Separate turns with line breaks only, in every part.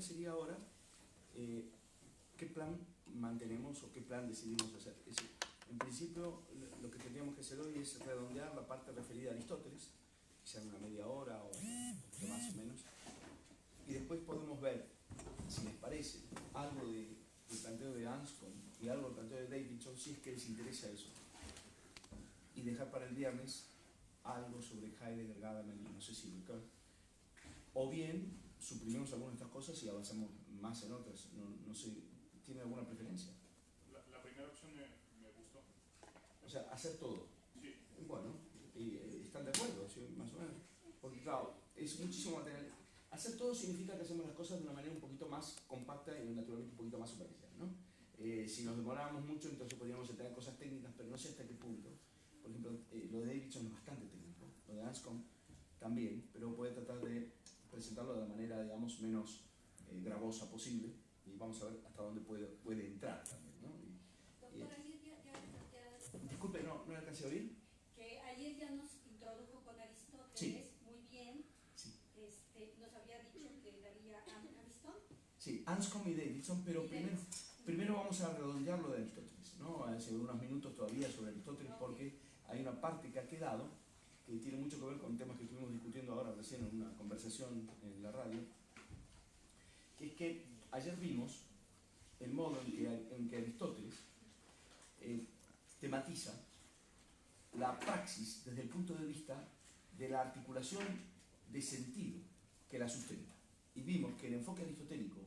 sería ahora qué plan mantenemos o qué plan decidimos hacer. Es decir, en principio, lo que tendríamos que hacer hoy es redondear la parte referida a Aristóteles, quizá en una media hora o un poquito más o menos, y después podemos ver, si les parece, algo del planteo de Anscombe y algo del planteo de Davidson, si es que les interesa eso. Y dejar para el viernes algo sobre Heidegger, Gadamer y no sé si Ricoeur. O bien suprimimos algunas de estas cosas y avanzamos más en otras. No sé, ¿tiene alguna preferencia?
La primera opción me gustó.
O sea, hacer todo.
Sí.
Bueno, y ¿están de acuerdo? ¿Sí? Más o menos. Porque claro, es muchísimo material. Hacer todo significa que hacemos las cosas de una manera un poquito más compacta y naturalmente un poquito más superficial, ¿no? Si nos demoráramos mucho, entonces podríamos tener cosas técnicas, pero no sé hasta qué punto. Por ejemplo, lo de Davidson es bastante técnico, lo de Anscombe también, pero puede tratar de presentarlo de la manera, digamos, menos gravosa posible, y vamos a ver hasta dónde puede entrar también, ¿no?
Doctor, ayer ya...
Disculpe, no le alcancé a oír.
Que ayer ya nos introdujo con Aristóteles,
sí.
Muy bien.
Sí.
Nos había dicho que daría Anscombe.
Sí, Anscombe y Davidson, pero primero vamos a redondear lo de Aristóteles, ¿no? Hace unos minutos todavía sobre Aristóteles, porque hay una parte que ha quedado que tiene mucho que ver con temas que estuvimos discutiendo ahora recién en una conversación en la radio, que es que ayer vimos el modo en que Aristóteles tematiza la praxis desde el punto de vista de la articulación de sentido que la sustenta. Y vimos que el enfoque aristotélico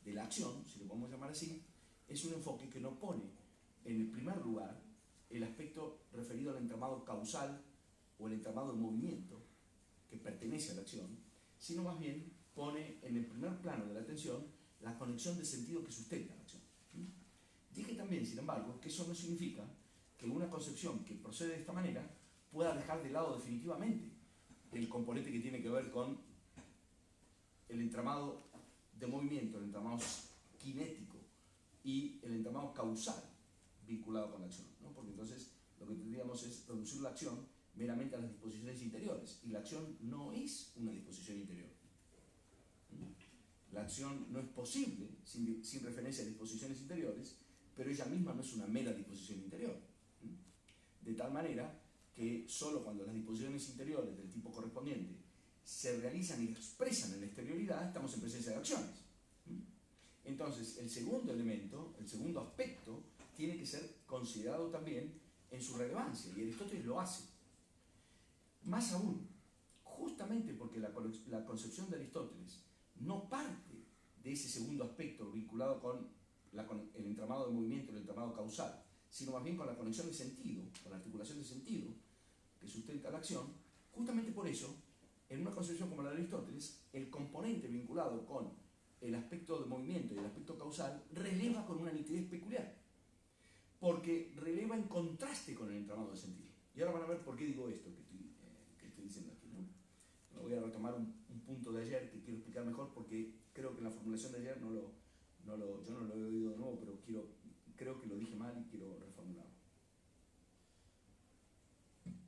de la acción, si lo podemos llamar así, es un enfoque que no pone en el primer lugar el aspecto referido al entramado causal o el entramado de movimiento que pertenece a la acción, sino más bien pone en el primer plano de la atención la conexión de sentido que sustenta la acción. Dije también, sin embargo, que eso no significa que una concepción que procede de esta manera pueda dejar de lado definitivamente el componente que tiene que ver con el entramado de movimiento, el entramado cinético y el entramado causal vinculado con la acción, ¿no? Porque entonces lo que tendríamos es reducir la acción meramente a las disposiciones interiores, y la acción no es una disposición interior. La acción no es posible sin referencia a disposiciones interiores, pero ella misma no es una mera disposición interior. De tal manera que solo cuando las disposiciones interiores del tipo correspondiente se realizan y expresan en la exterioridad, estamos en presencia de acciones. Entonces, el segundo elemento, el segundo aspecto, tiene que ser considerado también en su relevancia, y Aristóteles lo hace. Más aún, justamente porque la concepción de Aristóteles no parte de ese segundo aspecto vinculado con el entramado de movimiento, el entramado causal, sino más bien con la conexión de sentido, con la articulación de sentido que sustenta la acción, justamente por eso, en una concepción como la de Aristóteles, el componente vinculado con el aspecto de movimiento y el aspecto causal releva con una nitidez peculiar, porque releva en contraste con el entramado de sentido. Y ahora van a ver por qué digo esto que estoy diciendo aquí, ¿no? Voy a retomar un punto de ayer que quiero explicar mejor, porque creo que en la formulación de ayer yo no lo he oído de nuevo, pero creo que lo dije mal y quiero reformularlo.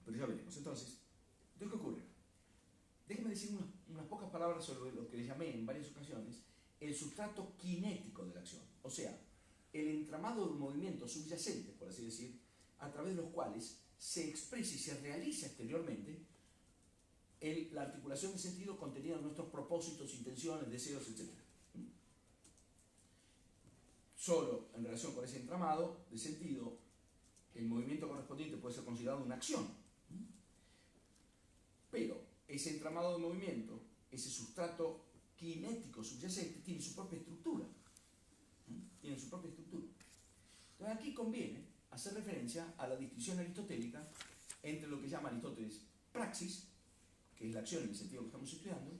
Pero ya veremos. Entonces, ¿qué ocurre? Déjenme decir unas pocas palabras sobre lo que les llamé en varias ocasiones el sustrato cinético de la acción, o sea, el entramado de movimientos subyacentes, por así decir, a través de los cuales se expresa y se realiza exteriormente la articulación de sentido contenida en nuestros propósitos, intenciones, deseos, etc. Solo en relación con ese entramado de sentido, el movimiento correspondiente puede ser considerado una acción. Pero ese entramado de movimiento, ese sustrato cinético subyacente, tiene su propia estructura. Tiene su propia estructura. Entonces aquí conviene hacer referencia a la distinción aristotélica entre lo que llama Aristóteles praxis, que es la acción en el sentido que estamos estudiando,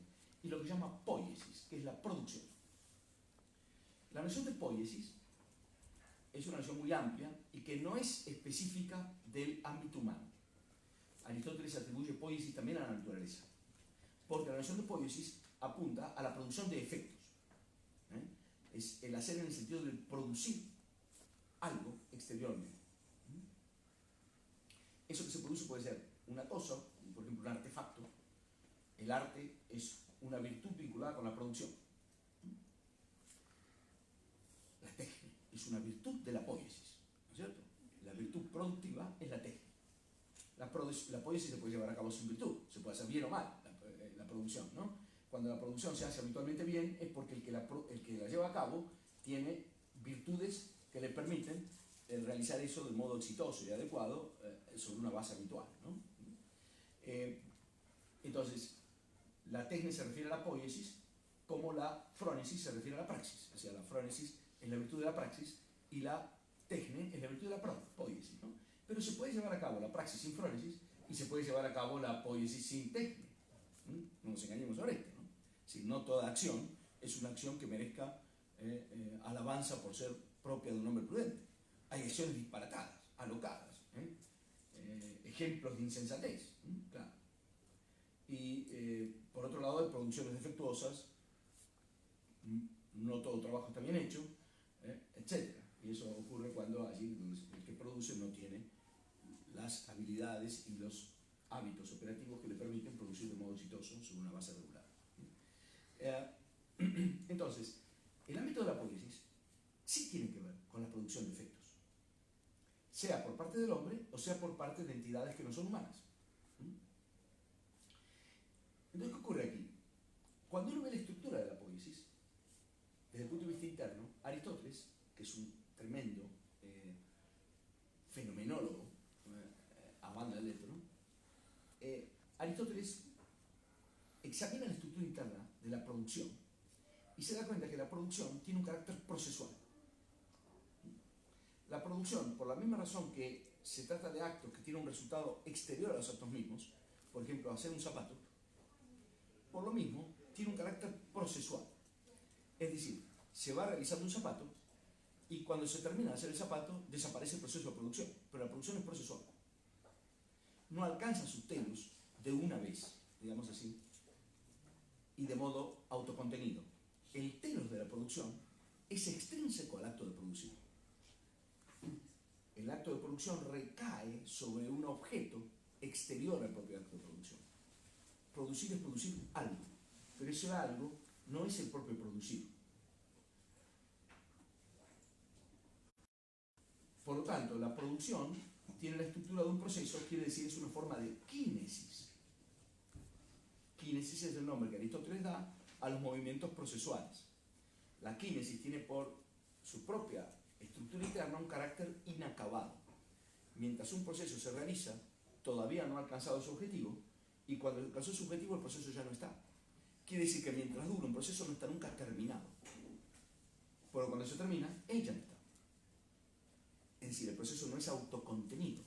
y lo que llama poiesis, que es la producción. La noción de poiesis es una noción muy amplia y que no es específica del ámbito humano. Aristóteles atribuye poiesis también a la naturaleza, porque la noción de poiesis apunta a la producción de efectos. Es el hacer en el sentido de producir algo exteriormente. Eso que se produce puede ser una cosa, por ejemplo un artefacto. El arte es una virtud vinculada con la producción. una virtud de la poiesis, ¿no es cierto? La virtud productiva es la técnica. La poiesis se puede llevar a cabo sin virtud, se puede hacer bien o mal la producción, ¿no? Cuando la producción se hace habitualmente bien es porque el que la lleva a cabo tiene virtudes que le permiten realizar eso de modo exitoso y adecuado sobre una base habitual, ¿no? Entonces, la técnica se refiere a la poiesis como la frónesis se refiere a la praxis. O sea, la frónesis es la virtud de la praxis y la técnica es la virtud de la poiesis, ¿no? Pero se puede llevar a cabo la praxis sin frónesis y se puede llevar a cabo la poiesis sin técnica. No nos engañemos sobre esto, ¿no? Si no toda acción es una acción que merezca alabanza por ser propia de un hombre prudente. Hay acciones disparatadas, alocadas, ejemplos de insensatez, claro. Y por otro lado hay producciones defectuosas, no todo trabajo está bien hecho, etc. Y eso ocurre cuando allí el que produce no tiene las habilidades y los hábitos operativos que le permiten producir de modo exitoso sobre una base regular. Entonces, el ámbito de la poiesis sí tiene que ver con la producción de efectos, sea por parte del hombre o sea por parte de entidades que no son humanas. Entonces, ¿qué ocurre aquí? Cuando uno ve la estructura de la poiesis, desde el punto de vista interno, Aristóteles, que es un tremendo fenomenólogo, a banda de letra, ¿no? Aristóteles examina la estructura interna de la producción y se da cuenta que la producción tiene un carácter procesual. La producción, por la misma razón que se trata de actos que tienen un resultado exterior a los actos mismos, por ejemplo, hacer un zapato, por lo mismo tiene un carácter procesual. Es decir, se va realizando un zapato y cuando se termina de hacer el zapato desaparece el proceso de producción, pero la producción es procesual. No alcanza sus telos de una vez, digamos así, y de modo autocontenido. El telos de la producción es extrínseco al acto de producir. El acto de producción recae sobre un objeto exterior al propio acto de producción. Producir es producir algo, pero ese algo no es el propio producir. Por lo tanto, la producción tiene la estructura de un proceso, quiere decir es una forma de kínesis. Kínesis es el nombre que Aristóteles da a los movimientos procesuales. La kínesis tiene por su propia estructura interna un carácter inacabado. Mientras un proceso se realiza, todavía no ha alcanzado su objetivo, y cuando alcanzó su objetivo el proceso ya no está. Quiere decir que mientras dura un proceso no está nunca terminado. Pero cuando se termina, él ya no está. Es decir, el proceso no es autocontenido,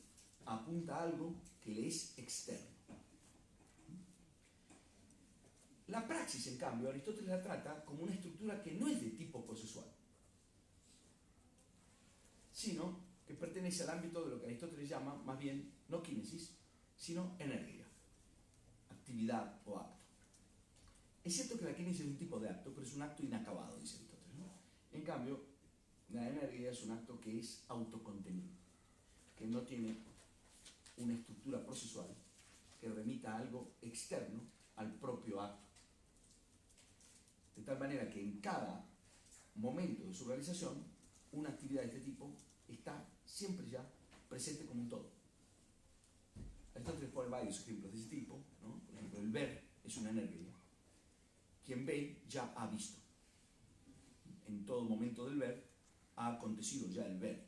apunta a algo que le es externo. La praxis, en cambio, Aristóteles la trata como una estructura que no es de tipo procesual, sino que pertenece al ámbito de lo que Aristóteles llama, más bien, no kínesis, sino energía, actividad o acto. Es cierto que la kínesis es un tipo de acto, pero es un acto inacabado, dice Aristóteles, ¿no? En cambio, la energía es un acto que es autocontenido, que no tiene una estructura procesual que remita a algo externo al propio acto. De tal manera que en cada momento de su realización, una actividad de este tipo está siempre ya presente como un todo. Aristóteles pone varios ejemplos de ese tipo, ¿no? Por ejemplo, el ver es una energía. Quien ve ya ha visto. En todo momento del ver ha acontecido ya el ver.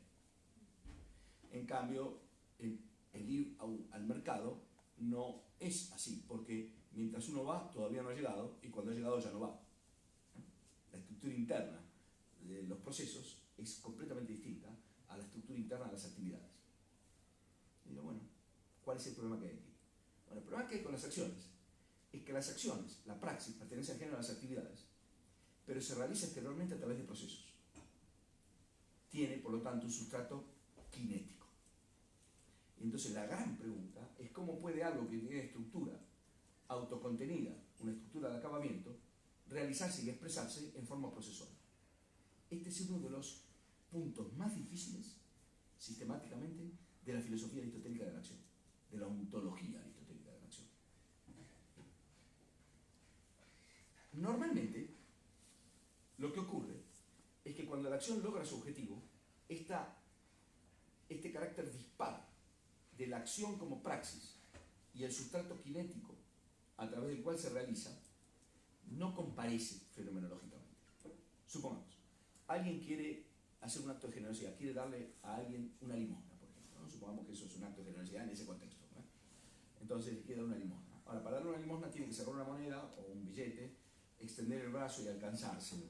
En cambio, el ir al mercado no es así, porque mientras uno va todavía no ha llegado y cuando ha llegado ya no va. La estructura interna de los procesos es completamente distinta a la estructura interna de las actividades. Y digo, bueno, ¿cuál es el problema que hay aquí? Bueno, el problema que hay con las acciones es que las acciones, la praxis, pertenece al género de las actividades, pero se realiza exteriormente a través de procesos. Tiene, por lo tanto, un sustrato cinético. Entonces, la gran pregunta es cómo puede algo que tiene estructura autocontenida, una estructura de acabamiento, realizarse y expresarse en forma procesual. Este es uno de los puntos más difíciles, sistemáticamente, de la filosofía aristotélica de la acción, de la ontología aristotélica de la acción. Normalmente, lo que ocurre es que cuando la acción logra su objetivo, este carácter dispar de la acción como praxis y el sustrato cinético a través del cual se realiza, no comparece fenomenológicamente. Supongamos, alguien quiere hacer un acto de generosidad, quiere darle a alguien una limosna, por ejemplo, ¿no? Supongamos que eso es un acto de generosidad en ese contexto, ¿no? Entonces quiere dar una limosna. Ahora, para darle una limosna tiene que sacar una moneda o un billete, extender el brazo y alcanzárselo.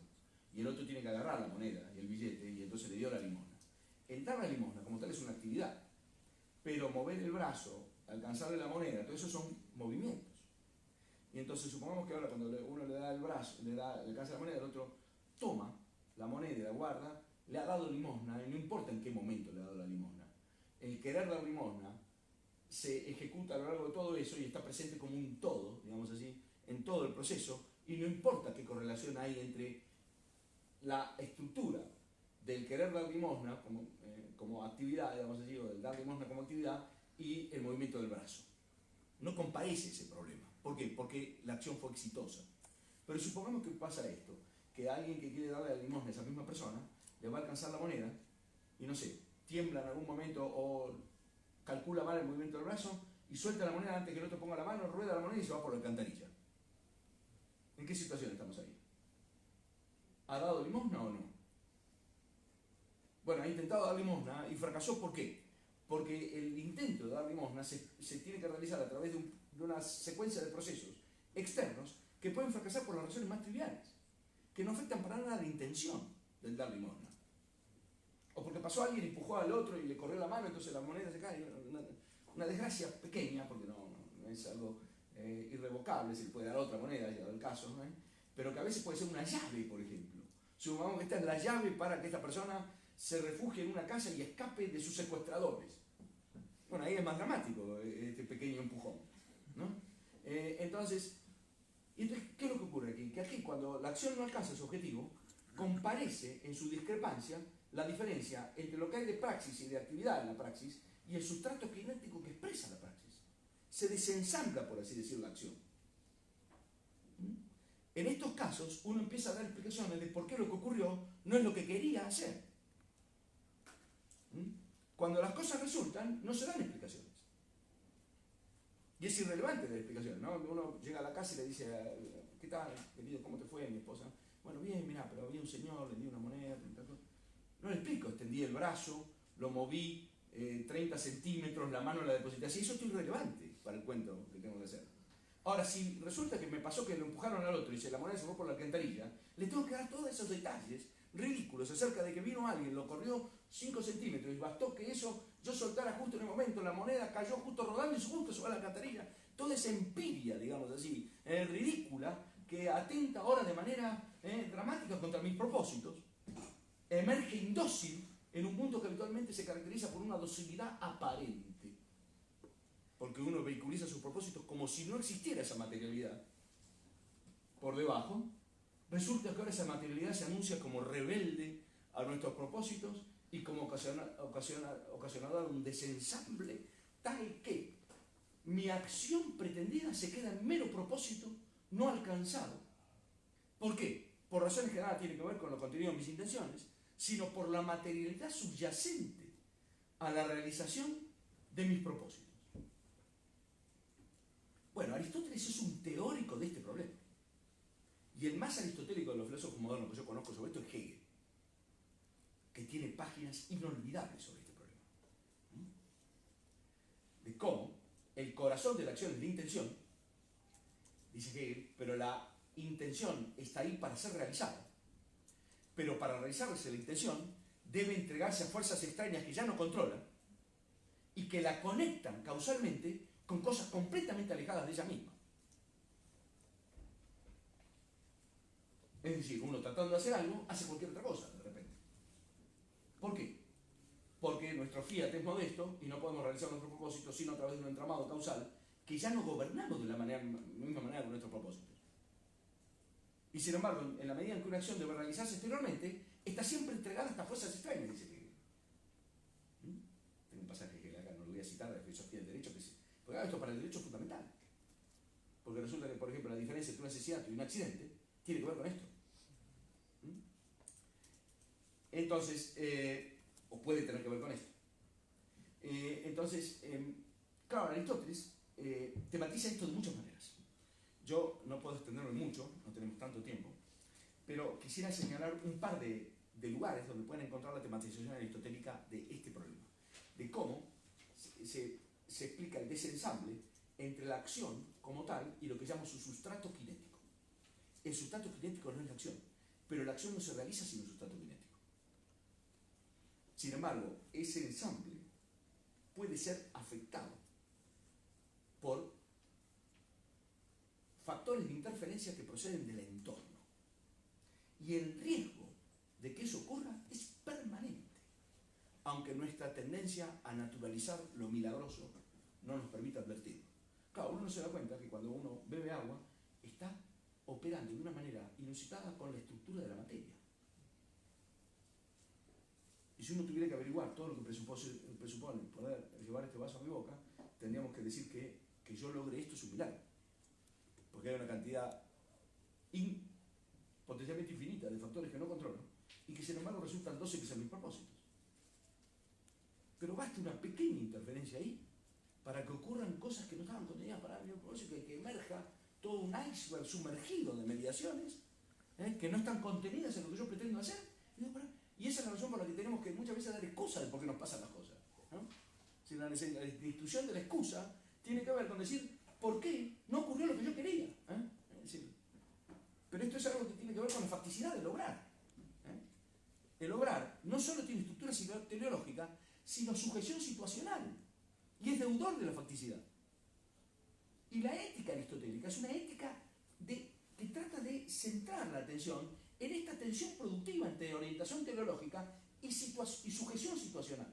Y el otro tiene que agarrar la moneda y el billete y entonces le dio la limosna. El dar la limosna como tal es una actividad, pero mover el brazo, alcanzarle la moneda, todo eso son movimientos. Y entonces supongamos que ahora cuando uno le da el brazo, le alcanza la moneda, el otro toma la moneda y la guarda, le ha dado limosna y no importa en qué momento le ha dado la limosna. El querer dar limosna se ejecuta a lo largo de todo eso y está presente como un todo, digamos así, en todo el proceso, y no importa qué correlación hay entre la estructura del querer dar limosna como actividad, digamos así, o del dar limosna como actividad, y el movimiento del brazo. No comparece ese problema. ¿Por qué? Porque la acción fue exitosa. Pero supongamos que pasa esto, que alguien que quiere darle la limosna a esa misma persona, le va a alcanzar la moneda, y no sé, tiembla en algún momento o calcula mal el movimiento del brazo, y suelta la moneda antes que el otro ponga la mano, rueda la moneda y se va por la alcantarilla. ¿En qué situación estamos ahí? ¿Ha dado limosna o no? Bueno, ha intentado dar limosna y fracasó. ¿Por qué? Porque el intento de dar limosna se tiene que realizar a través de una secuencia de procesos externos que pueden fracasar por las razones más triviales, que no afectan para nada la intención del dar limosna. O porque pasó alguien y empujó al otro y le corrió la mano, entonces la moneda se cae. Una desgracia pequeña, porque no es algo irrevocable, se le puede dar otra moneda, ya el caso, ¿no? Pero que a veces puede ser una llave, por ejemplo. Supongamos que esta es la llave para que esta persona se refugie en una casa y escape de sus secuestradores. Bueno, ahí es más dramático este pequeño empujón, ¿no? Entonces, ¿qué es lo que ocurre aquí? Que aquí, cuando la acción no alcanza su objetivo, comparece en su discrepancia la diferencia entre lo que hay de praxis y de actividad en la praxis y el sustrato cinético que expresa la praxis. Se desensambla, por así decirlo, la acción. En estos casos, uno empieza a dar explicaciones de por qué lo que ocurrió no es lo que quería hacer. Cuando las cosas resultan, no se dan explicaciones. Y es irrelevante la explicación, ¿no? Uno llega a la casa y le dice, ¿qué tal, querido? ¿Cómo te fue, mi esposa? Bueno, bien, mira, pero había un señor, le di una moneda, no le explico, extendí el brazo, lo moví 30 centímetros, la mano la deposité así, eso es irrelevante para el cuento que tengo que hacer. Ahora, si resulta que me pasó que lo empujaron al otro y la moneda se fue por la alcantarilla, le tengo que dar todos esos detalles ridículos acerca de que vino alguien, lo corrió 5 centímetros y bastó que eso yo soltara justo en el momento, la moneda cayó justo rodando y justo se va a la alcantarilla. Toda esa empiria, digamos así, ridícula, que atenta ahora de manera dramática contra mis propósitos, emerge indócil en un mundo que habitualmente se caracteriza por una docilidad aparente. Porque uno vehiculiza sus propósitos como si no existiera esa materialidad por debajo. Resulta que ahora esa materialidad se anuncia como rebelde a nuestros propósitos y como ocasionadora de un desensamble tal que mi acción pretendida se queda en mero propósito no alcanzado. ¿Por qué? Por razones que nada tienen que ver con lo contenido de mis intenciones, sino por la materialidad subyacente a la realización de mis propósitos. Bueno, Aristóteles es un teórico de este problema. Y el más aristotélico de los filósofos modernos que yo conozco sobre esto es Hegel, que tiene páginas inolvidables sobre este problema. De cómo el corazón de la acción es la intención, dice Hegel, pero la intención está ahí para ser realizada. Pero para realizarse la intención debe entregarse a fuerzas extrañas que ya no controlan y que la conectan causalmente con cosas completamente alejadas de ella misma. Es decir, uno tratando de hacer algo, hace cualquier otra cosa de repente. ¿Por qué? Porque nuestro fiat es modesto y no podemos realizar nuestro propósito sino a través de un entramado causal que ya no gobernamos de la misma manera con nuestros propósitos. Y sin embargo, en la medida en que una acción debe realizarse exteriormente, está siempre entregada a estas fuerzas extrañas, dice Hegel. Tengo un pasaje que acá no lo voy a citar de la filosofía del derecho, porque esto para el derecho es fundamental. Porque resulta que, por ejemplo, la diferencia entre un asesinato y un accidente tiene que ver con esto. Entonces, o puede tener que ver con esto. Entonces, claro, Aristóteles tematiza esto de muchas maneras. Yo no puedo extenderme mucho, no tenemos tanto tiempo, pero quisiera señalar un par de lugares donde pueden encontrar la tematización aristotélica de este problema, de cómo se explica el desensamble entre la acción como tal y lo que llamo su sustrato cinético. El sustrato cinético no es la acción, pero la acción no se realiza sin un sustrato cinético. Sin embargo, ese ensamble puede ser afectado por factores de interferencia que proceden del entorno. Y el riesgo de que eso ocurra es permanente, aunque nuestra tendencia a naturalizar lo milagroso no nos permite advertirlo. Claro, uno no se da cuenta que cuando uno bebe agua está operando de una manera inusitada con la estructura de la materia. Y si uno tuviera que averiguar todo lo que presupone poder llevar este vaso a mi boca, tendríamos que decir que yo logre esto es un milagro. Porque hay una cantidad potencialmente infinita de factores que no controlo y que sin embargo resultan dóciles a mis propósitos. Pero basta una pequeña interferencia ahí para que ocurran cosas que no estaban contenidas para mi propósito, que emerja todo un iceberg sumergido de mediaciones que no están contenidas en lo que yo pretendo hacer. Y esa es la razón por la que tenemos que muchas veces dar excusa de por qué nos pasan las cosas, ¿no? Si la institución de la excusa tiene que ver con decir por qué no ocurrió lo que yo quería. Es decir, pero esto es algo que tiene que ver con la facticidad del obrar. El obrar no solo tiene estructura teleológica, sino sujeción situacional. Y es deudor de la facticidad. Y la ética aristotélica es una ética que trata de centrar la atención en esta tensión productiva entre orientación teleológica y sujeción situacional.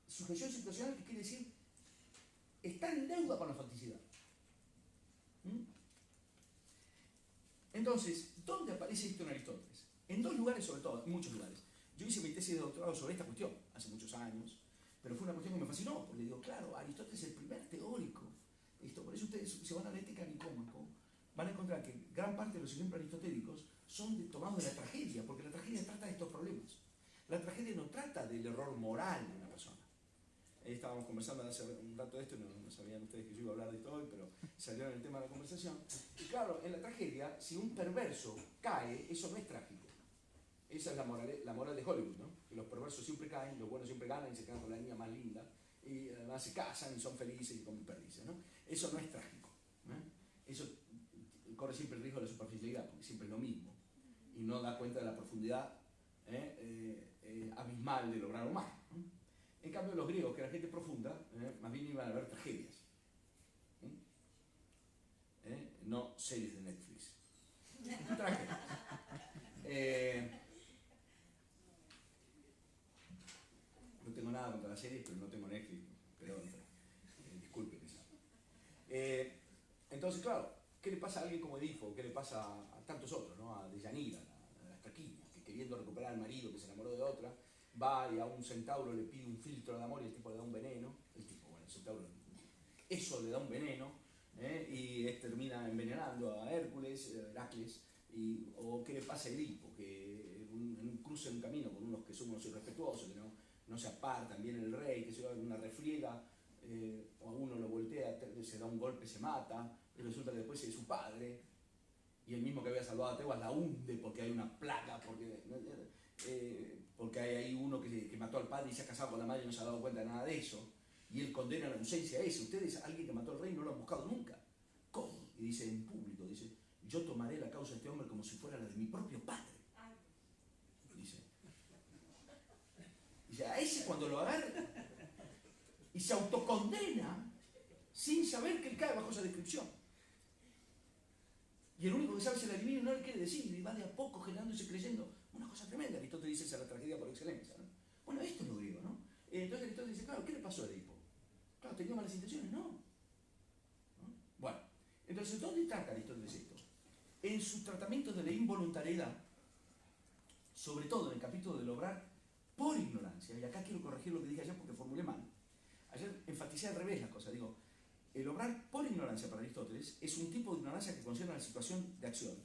Sujeción situacional que quiere decir estar en deuda con la facticidad. Entonces, ¿dónde aparece esto en Aristóteles? En dos lugares sobre todo, en muchos lugares. Yo hice mi tesis de doctorado sobre esta cuestión hace muchos años, pero fue una cuestión que me fascinó, porque digo, claro, Aristóteles es el primer teórico. Por eso ustedes, si van a la ética nicómaco, van a encontrar que gran parte de los ejemplos aristotélicos son tomados de la tragedia, porque la tragedia trata de estos problemas. La tragedia no trata del error moral de una persona. Estábamos conversando hace un rato de esto, no sabían ustedes que yo iba a hablar de esto hoy, pero salió en el tema de la conversación. Y claro, en la tragedia, si un perverso cae, eso no es trágico. Esa es la moral de Hollywood, ¿no? Que los perversos siempre caen, los buenos siempre ganan y se quedan con la niña más linda, y además se casan y son felices y comen perdices, ¿no? Eso no es trágico. Eso corre siempre el riesgo de la superficialidad, porque siempre es lo mismo, y no da cuenta de la profundidad abismal de lograr o más. En cambio, los griegos, que eran gente profunda, más bien iban a ver tragedias. No series de Netflix. Tragedias. No tengo nada contra las series, pero no tengo Netflix. Pero disculpen eso. Entonces, claro, ¿qué le pasa a alguien como Edipo? ¿Qué le pasa a tantos otros, ¿no? A Deyanira, a las Traquinias, que queriendo recuperar al marido que se enamoró de otra, va y a un centauro le pide un filtro de amor y el tipo le da un veneno. El centauro, eso le da un veneno, y termina envenenando a Hércules, Heracles. O qué le pasa a Edipo, que en un cruce en un camino con unos que son unos irrespetuosos, que no se apartan, viene el rey, que se va a una refriega, o a uno lo voltea, se da un golpe, se mata, y resulta que después es su padre, y el mismo que había salvado a Tebas la hunde porque hay una plaga, porque hay ahí uno que mató al padre y se ha casado con la madre y no se ha dado cuenta de nada de eso, y él condena la ausencia a ese. Ustedes, alguien que mató al rey, no lo han buscado nunca. ¿Cómo? Y dice en público, dice, yo tomaré la causa de este hombre como si fuera la de mi propio padre. Dice, a ese cuando lo agarra y se autocondena sin saber que él cae bajo esa descripción. Y el único que sabe es el adivino y no le quiere decir, y va de a poco generándose creyendo. Una cosa tremenda. Aristóteles dice, esa es la tragedia por excelencia, ¿no? Bueno, esto es lo griego, ¿no? Entonces Aristóteles dice, claro, ¿qué le pasó a Edipo? Claro, ¿tenía malas intenciones? No. Bueno, entonces, ¿dónde trata Aristóteles esto? En su tratamiento de la involuntariedad, sobre todo en el capítulo del obrar por ignorancia, y acá quiero corregir lo que dije ayer porque formulé mal. Ayer enfaticé al revés la cosa, digo, el obrar por ignorancia para Aristóteles es un tipo de ignorancia que concierne a la situación de acción,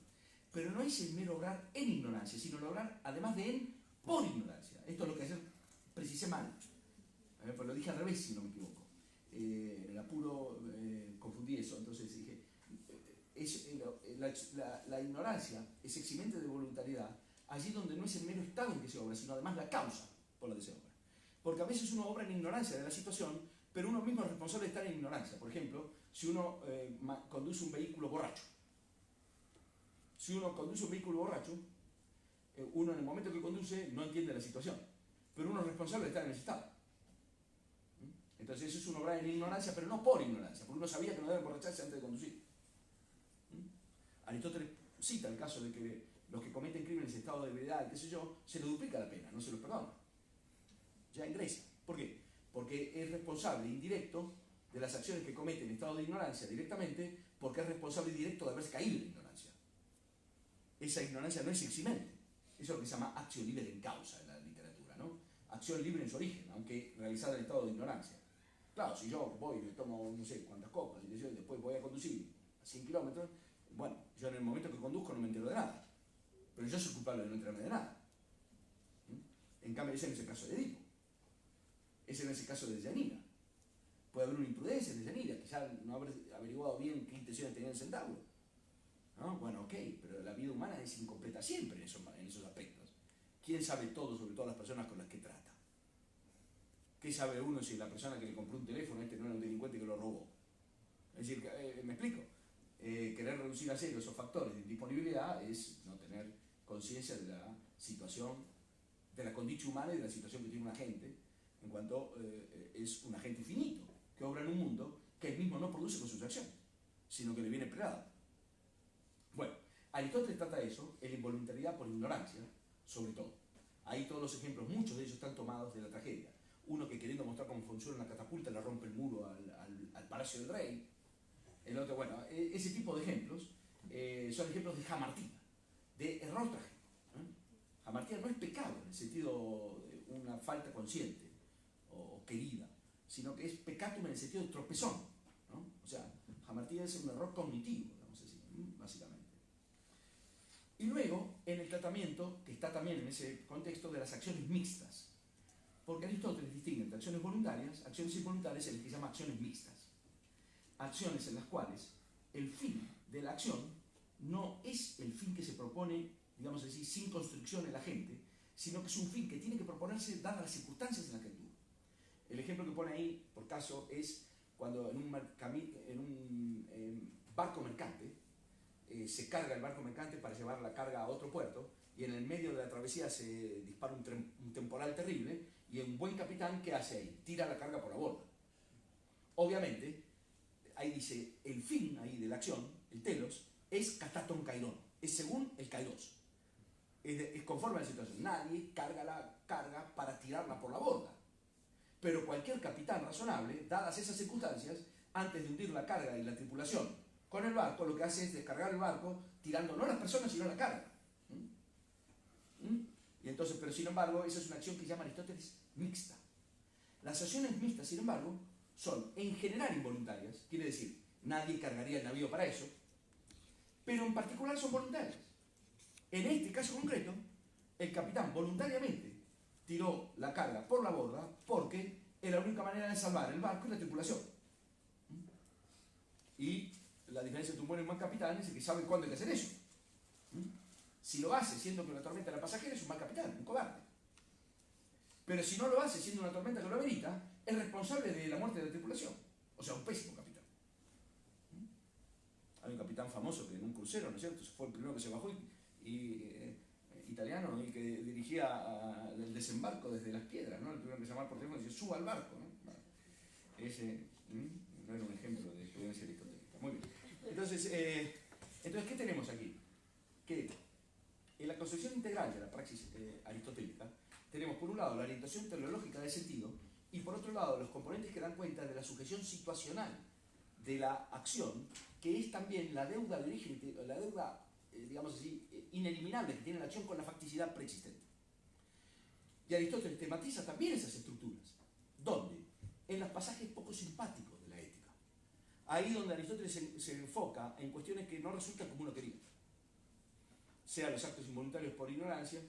pero no es el mero obrar en ignorancia, sino el obrar además de en por ignorancia. Esto es lo que ayer precisé mal. Pues lo dije al revés, si no me equivoco. En el apuro confundí eso, entonces dije, la ignorancia es eximente de voluntariedad allí donde no es el mero estado en que se obra, sino además la causa por la que se obra. Porque a veces uno obra en ignorancia de la situación, pero uno mismo es responsable de estar en ignorancia. Por ejemplo, si uno conduce un vehículo borracho. Si uno conduce un vehículo borracho, uno en el momento que conduce no entiende la situación, pero uno es responsable de estar en ese estado. Entonces eso es una obra en ignorancia, pero no por ignorancia, porque uno sabía que no debe emborracharse antes de conducir. Aristóteles cita el caso de que los que cometen crímenes en estado de ebriedad, qué sé yo, se les duplica la pena, no se los perdona. Ya en Grecia. ¿Por qué? Porque es responsable indirecto de las acciones que comete en estado de ignorancia directamente, porque es responsable directo de haberse caído en la ignorancia. Esa ignorancia no es eximente. Eso es lo que se llama acción libre en causa en la literatura, ¿no? Acción libre en su origen, aunque realizada en estado de ignorancia. Claro, si yo voy y me tomo no sé cuántas copas y después voy a conducir a 100 kilómetros, bueno, yo en el momento que conduzco no me entero de nada, pero yo soy culpable de no enterarme de nada. En cambio, ese no es el caso de Edipo. Ese no es el caso de Yanira. Puede haber una imprudencia de Yanira, quizá no haber averiguado bien qué intenciones tenía el centauro. ¿No? Bueno, ok, pero la vida humana es incompleta siempre en esos aspectos. ¿Quién sabe todo sobre todas las personas con las que trata? ¿Qué sabe uno si la persona que le compró un teléfono no era un delincuente que lo robó? Es decir, me explico. Querer reducir a cero esos factores de disponibilidad es no tener conciencia de la situación, de la condición humana y de la situación que tiene un agente, en cuanto es un agente finito, que obra en un mundo que él mismo no produce con sus acciones, sino que le viene privado. Bueno, Aristóteles trata eso, en la involuntariedad por ignorancia, sobre todo. Ahí todos los ejemplos, muchos de ellos están tomados de la tragedia. Uno que queriendo mostrar cómo funciona una catapulta le rompe el muro al palacio del rey. El otro, bueno, ese tipo de ejemplos son ejemplos de jamartía, de error trágico. Jamartía no es pecado en el sentido de una falta consciente o querida, sino que es pecatum en el sentido de tropezón, ¿no? O sea, jamartía es un error cognitivo, digamos así, básicamente. Y luego, en el tratamiento, que está también en ese contexto, de las acciones mixtas. Porque Aristóteles distingue entre acciones voluntarias, acciones involuntarias, en las que llama acciones mixtas. Acciones en las cuales el fin de la acción no es el fin que se propone, digamos así, sin construcción en la gente, sino que es un fin que tiene que proponerse dadas las circunstancias en las que actúa. El ejemplo que pone ahí, por caso, es cuando en un barco mercante se carga el barco mercante para llevar la carga a otro puerto, y en el medio de la travesía se dispara un temporal terrible, y un buen capitán, ¿qué hace ahí? Tira la carga por la borda. Obviamente, ahí dice, el fin ahí de la acción, el telos, es kataton kairon, es según el kairos. Es conforme a la situación. Nadie carga la carga para tirarla por la borda. Pero cualquier capitán razonable, dadas esas circunstancias, antes de hundir la carga y la tripulación con el barco, lo que hace es descargar el barco tirando no las personas, sino la carga. Y entonces, pero sin embargo, esa es una acción que llama Aristóteles mixta. Las acciones mixtas, sin embargo, son en general involuntarias, quiere decir, nadie cargaría el navío para eso, pero en particular son voluntarias. En este caso concreto, el capitán voluntariamente tiró la carga por la borda porque es la única manera de salvar el barco y la tripulación. Y la diferencia entre un buen y un mal capitán es que sabe cuándo hay que hacer eso. Si lo hace siendo que una tormenta era pasajera, es un mal capitán, un cobarde. Pero si no lo hace siendo una tormenta que lo amerita, es responsable de la muerte de la tripulación. O sea, un pésimo capitán. Hay un capitán famoso que en un crucero, ¿no es cierto? Fue el primero que se bajó italiano, ¿no? Y que dirigía el desembarco desde las piedras, ¿no? El primero que se llamaba por teléfono y dice, suba al barco, ¿no? Bueno, ese no era un ejemplo de experiencia aristotélica. Muy bien. Entonces, ¿qué tenemos aquí? Que en la concepción integral de la praxis aristotélica tenemos por un lado la orientación teleológica del sentido y por otro lado los componentes que dan cuenta de la sujeción situacional de la acción, que es también la deuda de origen, la deuda, digamos así, ineliminable que tiene la acción con la facticidad preexistente. Y Aristóteles tematiza también esas estructuras. ¿Dónde? En los pasajes poco simpáticos de la ética. Ahí donde Aristóteles se enfoca en cuestiones que no resultan como uno quería. Sea los actos involuntarios por ignorancia,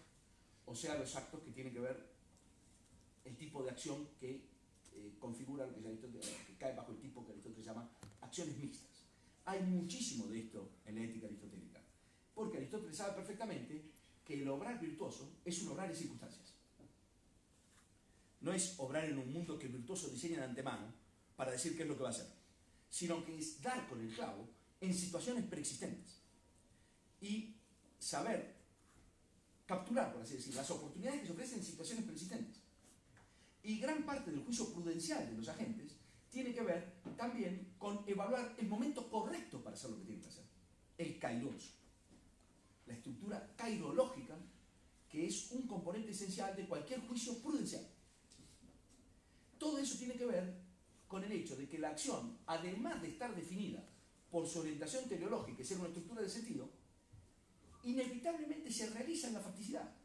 o sea, los actos que tienen que ver el tipo de acción que configura lo que cae bajo el tipo que Aristóteles llama acciones mixtas. Hay muchísimo de esto en la ética aristotélica, porque Aristóteles sabe perfectamente que el obrar virtuoso es un obrar en circunstancias. No es obrar en un mundo que el virtuoso diseña de antemano para decir qué es lo que va a hacer, sino que es dar con el clavo en situaciones preexistentes y saber capturar, por así decir, las oportunidades que se ofrecen en situaciones preexistentes. Y gran parte del juicio prudencial de los agentes tiene que ver también con evaluar el momento correcto para hacer lo que tienen que hacer. El kairos. La estructura kairológica, que es un componente esencial de cualquier juicio prudencial. Todo eso tiene que ver con el hecho de que la acción, además de estar definida por su orientación teleológica y ser una estructura de sentido, inevitablemente se realiza en la facticidad.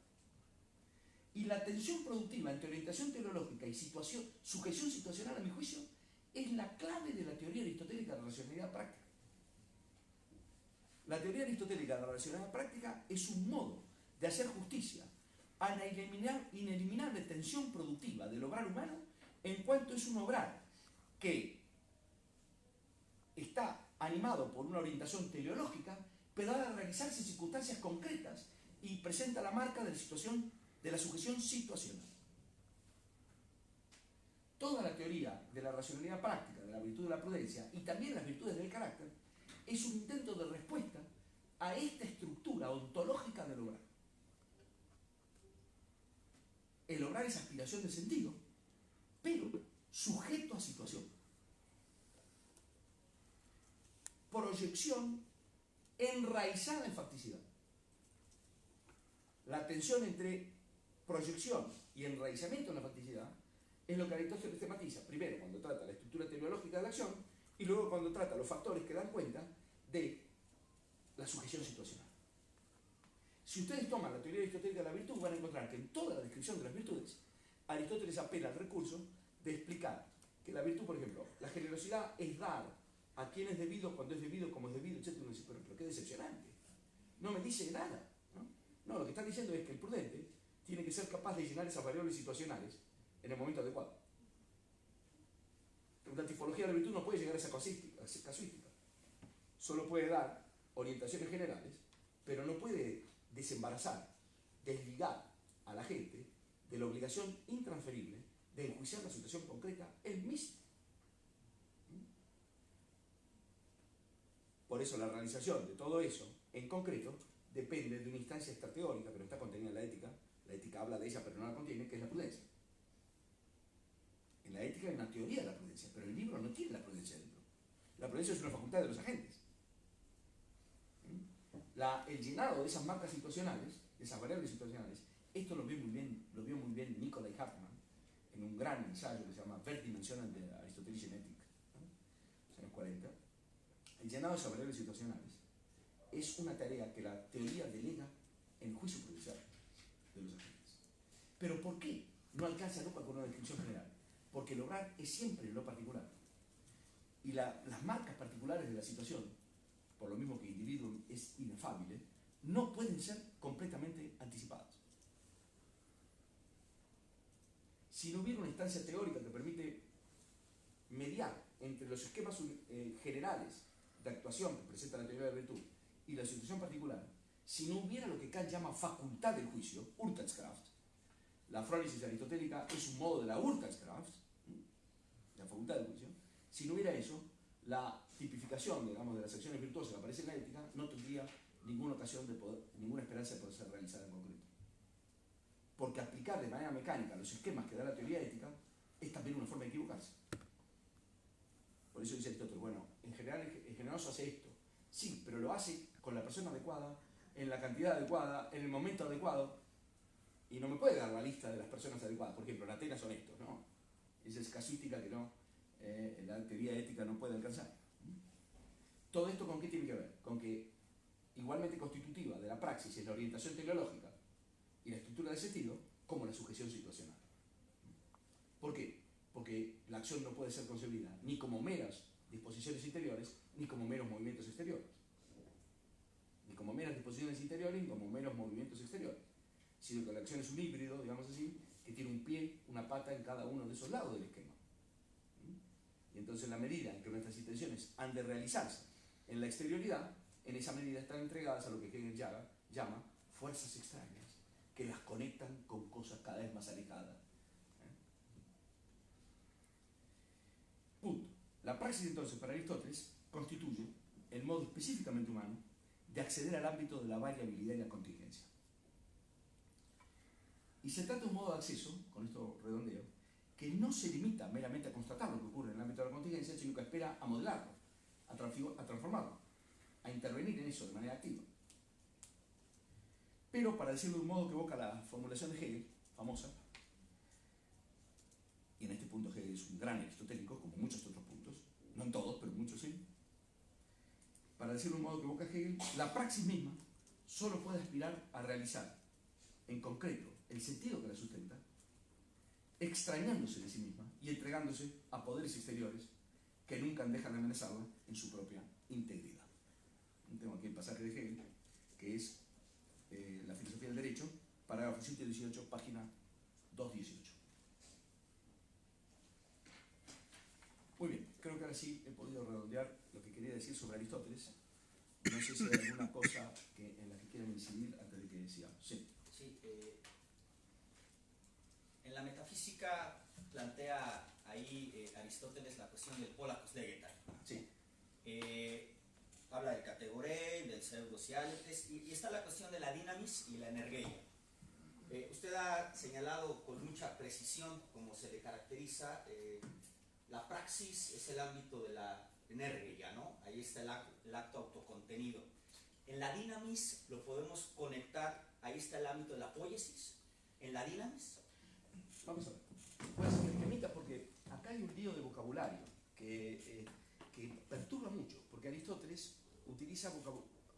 Y la tensión productiva entre orientación teleológica y sujeción situacional, a mi juicio, es la clave de la teoría aristotélica de la racionalidad práctica. La teoría aristotélica de la racionalidad práctica es un modo de hacer justicia a la ineliminable tensión productiva del obrar humano en cuanto es un obrar que está animado por una orientación teleológica, pero ha de realizarse en circunstancias concretas y presenta la marca de la sujeción situacional. Toda la teoría de la racionalidad práctica, de la virtud de la prudencia y también las virtudes del carácter es un intento de respuesta a esta estructura ontológica del obrar. El obrar es aspiración de sentido, pero sujeto a situación. Proyección enraizada en facticidad. La tensión entre proyección y enraizamiento en la facticidad es lo que Aristóteles tematiza, primero cuando trata la estructura teleológica de la acción y luego cuando trata los factores que dan cuenta de la sujeción situacional. Si ustedes toman la teoría aristotélica de la virtud, van a encontrar que en toda la descripción de las virtudes, Aristóteles apela al recurso de explicar que la virtud, por ejemplo, la generosidad es dar a quien es debido, cuando es debido, como es debido, etc. Uno dice, pero qué decepcionante. No me dice nada. No, lo que está diciendo es que el prudente tiene que ser capaz de llenar esas variables situacionales en el momento adecuado. La tipología de la virtud no puede llegar a esa casuística. Solo puede dar orientaciones generales, pero no puede desembarazar, desligar a la gente de la obligación intransferible de enjuiciar la situación concreta él mismo. Por eso la realización de todo eso, en concreto, depende de una instancia extrateórica, pero está contenida en la ética. La ética habla de ella, pero no la contiene, que es la prudencia. En la ética hay una teoría de la prudencia, pero el libro no tiene la prudencia dentro. La prudencia es una facultad de los agentes. El llenado de esas marcas situacionales, de esas variables situacionales, esto lo vio muy bien Nicolai Hartmann en un gran ensayo que se llama Weltdimensionen de Aristotelische Ethik, los años 40. El llenado de esas variables situacionales es una tarea que la teoría delega en el juicio prudencial de los agentes. ¿Pero por qué no alcanza nunca con una descripción general? Porque el obrar es siempre en lo particular. Y las marcas particulares de la situación, por lo mismo que el individuo es inefable, no pueden ser completamente anticipadas. Si no hubiera una instancia teórica que permite mediar entre los esquemas generales de actuación que presenta la teoría de la virtud y la situación particular, si no hubiera lo que Kant llama facultad del juicio, Urteilskraft, la frónesis aristotélica es un modo de la Urteilskraft, la facultad del juicio, si no hubiera eso, la tipificación, digamos, de las acciones virtuosas que aparece en la ética no tendría ninguna ocasión de poder, ninguna esperanza de poder ser realizada en concreto. Porque aplicar de manera mecánica los esquemas que da la teoría ética es también una forma de equivocarse. Por eso dice Aristóteles, bueno, en general el generoso hace esto. Sí, pero lo hace con la persona adecuada, en la cantidad adecuada, en el momento adecuado, y no me puede dar la lista de las personas adecuadas. Por ejemplo, en Atenas son estos, ¿no? Esa es casuística que no, la teoría ética no puede alcanzar. ¿Todo esto con qué tiene que ver? Con que igualmente constitutiva de la praxis es la orientación teleológica y la estructura de sentido como la sujeción situacional. ¿Por qué? Porque la acción no puede ser concebida ni como meras disposiciones interiores ni como meros movimientos exteriores. Ni como meras disposiciones interiores ni como meros movimientos exteriores. sino que la acción es un híbrido, digamos así, que tiene un pie, una pata en cada uno de esos lados del esquema. Y entonces, en la medida en que nuestras intenciones han de realizarse en la exterioridad, en esa medida están entregadas a lo que Hegel llama fuerzas extrañas, que las conectan con cosas cada vez más alejadas. Punto. La praxis, entonces, para Aristóteles, constituye el modo específicamente humano de acceder al ámbito de la variabilidad y la contingencia. Y se trata de un modo de acceso, con esto redondeo, que no se limita meramente a constatar lo que ocurre en el ámbito de la contingencia, sino que espera a modelarlo, a transformarlo, a intervenir en eso de manera activa. Pero, para decirlo de un modo que evoca la formulación de Hegel, famosa, y en este punto Hegel es un gran aristotélico, como en muchos otros puntos, no en todos, pero en muchos sí, para decirlo de un modo que evoca Hegel, la praxis misma solo puede aspirar a realizar, en concreto, el sentido que la sustenta, extrañándose de sí misma y entregándose a poderes exteriores que nunca dejan de amenazarla en su propia integridad. Tengo aquí el pasaje de Hegel, que es La filosofía del derecho, parágrafo 118, página 218. Muy bien, creo que ahora sí he podido redondear lo que quería decir sobre Aristóteles. No sé si hay alguna cosa en la que quieran incidir antes de que sigamos. Sí.
Sí, en la metafísica plantea ahí Aristóteles la cuestión del polacos legetai.
Sí.
Habla del categoré, del pseudocialetes, y está la cuestión de la dinamis y la energía. Usted ha señalado con mucha precisión, como se le caracteriza, la praxis es el ámbito de la energía, ¿no? Ahí está el acto autocontenido. En la dinamis lo podemos conectar, ahí está el ámbito de la poiesis, en la dinamis.
Vamos a ver. Puede ser que emita porque acá hay un lío de vocabulario que perturba mucho, porque Aristóteles utiliza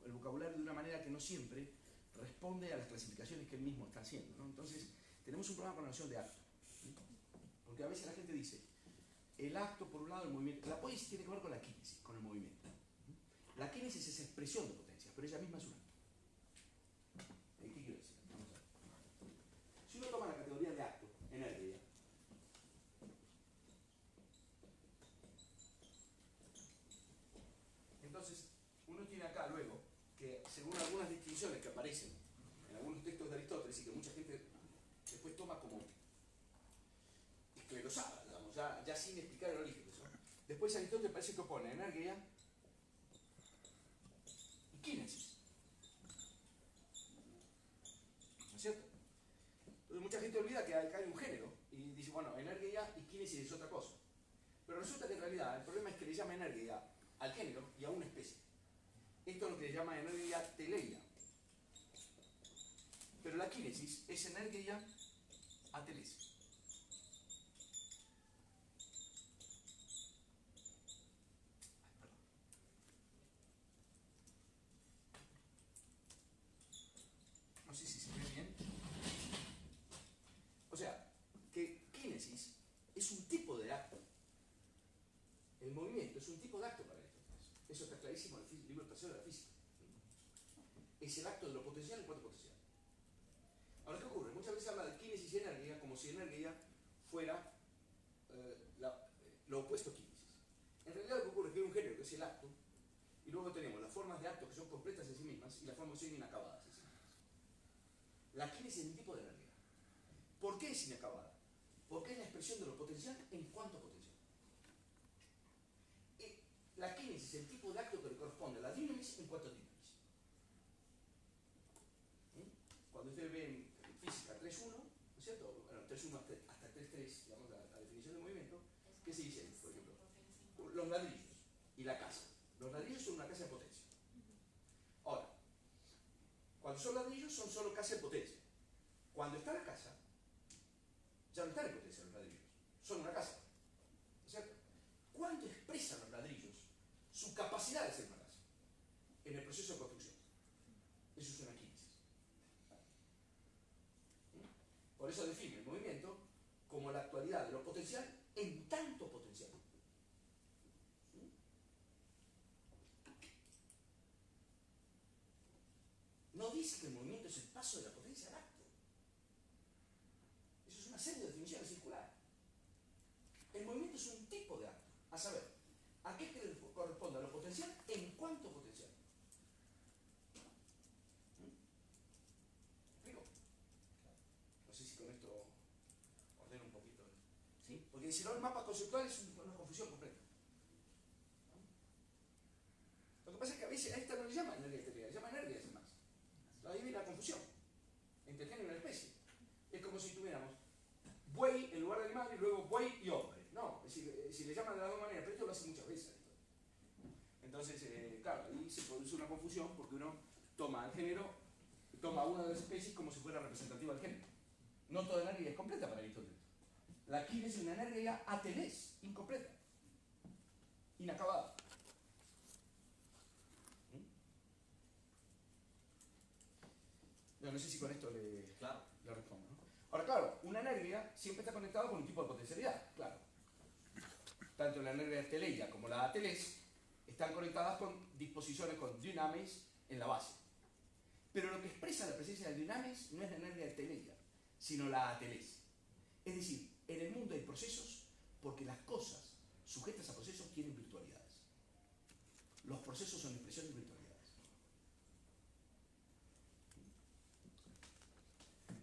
el vocabulario de una manera que no siempre responde a las clasificaciones que él mismo está haciendo, ¿no? Entonces, tenemos un problema con la noción de acto, ¿sí? Porque a veces la gente dice, el acto por un lado, el movimiento. La poiesis tiene que ver con la kínesis, con el movimiento. La kínesis es expresión de potencias, pero ella misma es un acto. ¿Qué quiero decir? Vamos a ver. Si uno toma la categoría de acto, energía, entonces uno tiene acá luego que, según algunas distinciones que aparecen en algunos textos de Aristóteles y que mucha gente después toma como esclerosada, digamos, ya sin explicar el origen de eso, después Aristóteles parece que opone energía y kínesis. ¿No es cierto? Entonces mucha gente olvida que acá hay un género y dice, bueno, energía y kínesis es otra cosa. Pero resulta que en realidad el problema es que le llama energía al género y a una especie. Esto es lo que le llama energía teleia. Pero la kínesis es energía atelesis. No sé si se ve bien. O sea, que kínesis es un tipo de acto. El movimiento es un tipo de acto para Aristóteles. Eso está clarísimo en el libro tercero de la física. Es el acto de lo potencial en cuanto potencial. Ahora, ¿qué ocurre? Muchas veces habla de kínesis y energía como si energía fuera lo opuesto a kínesis. En realidad lo que ocurre es que hay un género que es el acto, y luego tenemos las formas de acto que son completas en sí mismas y las formas que son inacabadas en sí mismas. La kínesis es un tipo de energía. ¿Por qué es inacabada? Porque es la expresión de lo potencial en cuanto a potencial. La kínesis es el tipo de acto que le corresponde a la dinamis en cuanto a dinamis. Cuando ustedes ven física 3.1, ¿no es cierto? Bueno, 3.1 hasta 3.3, digamos, la definición de movimiento, ¿qué se dice? Por ejemplo, los ladrillos y la casa. Los ladrillos son una casa de potencia. Ahora, cuando son ladrillos son solo casa de potencia. Cuando está la casa, ya no están en potencia los ladrillos, son una casa. ¿No es cierto? ¿Cuánto expresan los ladrillos su capacidad de ser una casa en el proceso de construcción? Eso es una kínesis. Por eso define el movimiento como la actualidad de lo potencial en tanto potencial. No dice que el movimiento es el paso de la potencia al acto. Porque si no, el mapa conceptual es una confusión completa. Lo que pasa es que a veces a esta no le llama energía exterior, le llama energía sin más. Ahí viene la confusión entre el género y la especie. Es como si tuviéramos buey en lugar de animal y luego buey y hombre. No, es decir, si le llaman de las dos maneras, pero esto lo hace muchas veces. Entonces, claro, ahí se produce una confusión porque uno toma el género, toma una de las especies como si fuera representativa del género. No toda energía es completa para Aristóteles. La quina es una energía atelés, incompleta, inacabada. No sé si con esto le respondo, ¿no? Ahora, claro, una energía siempre está conectada con un tipo de potencialidad, claro. Tanto la energía teleia como la atelés están conectadas con disposiciones, con dynamis en la base. Pero lo que expresa la presencia del dynamis no es la energía teleia, sino la atelés. Es decir, en el mundo hay procesos porque las cosas sujetas a procesos tienen virtualidades. Los procesos son expresiones de virtualidades.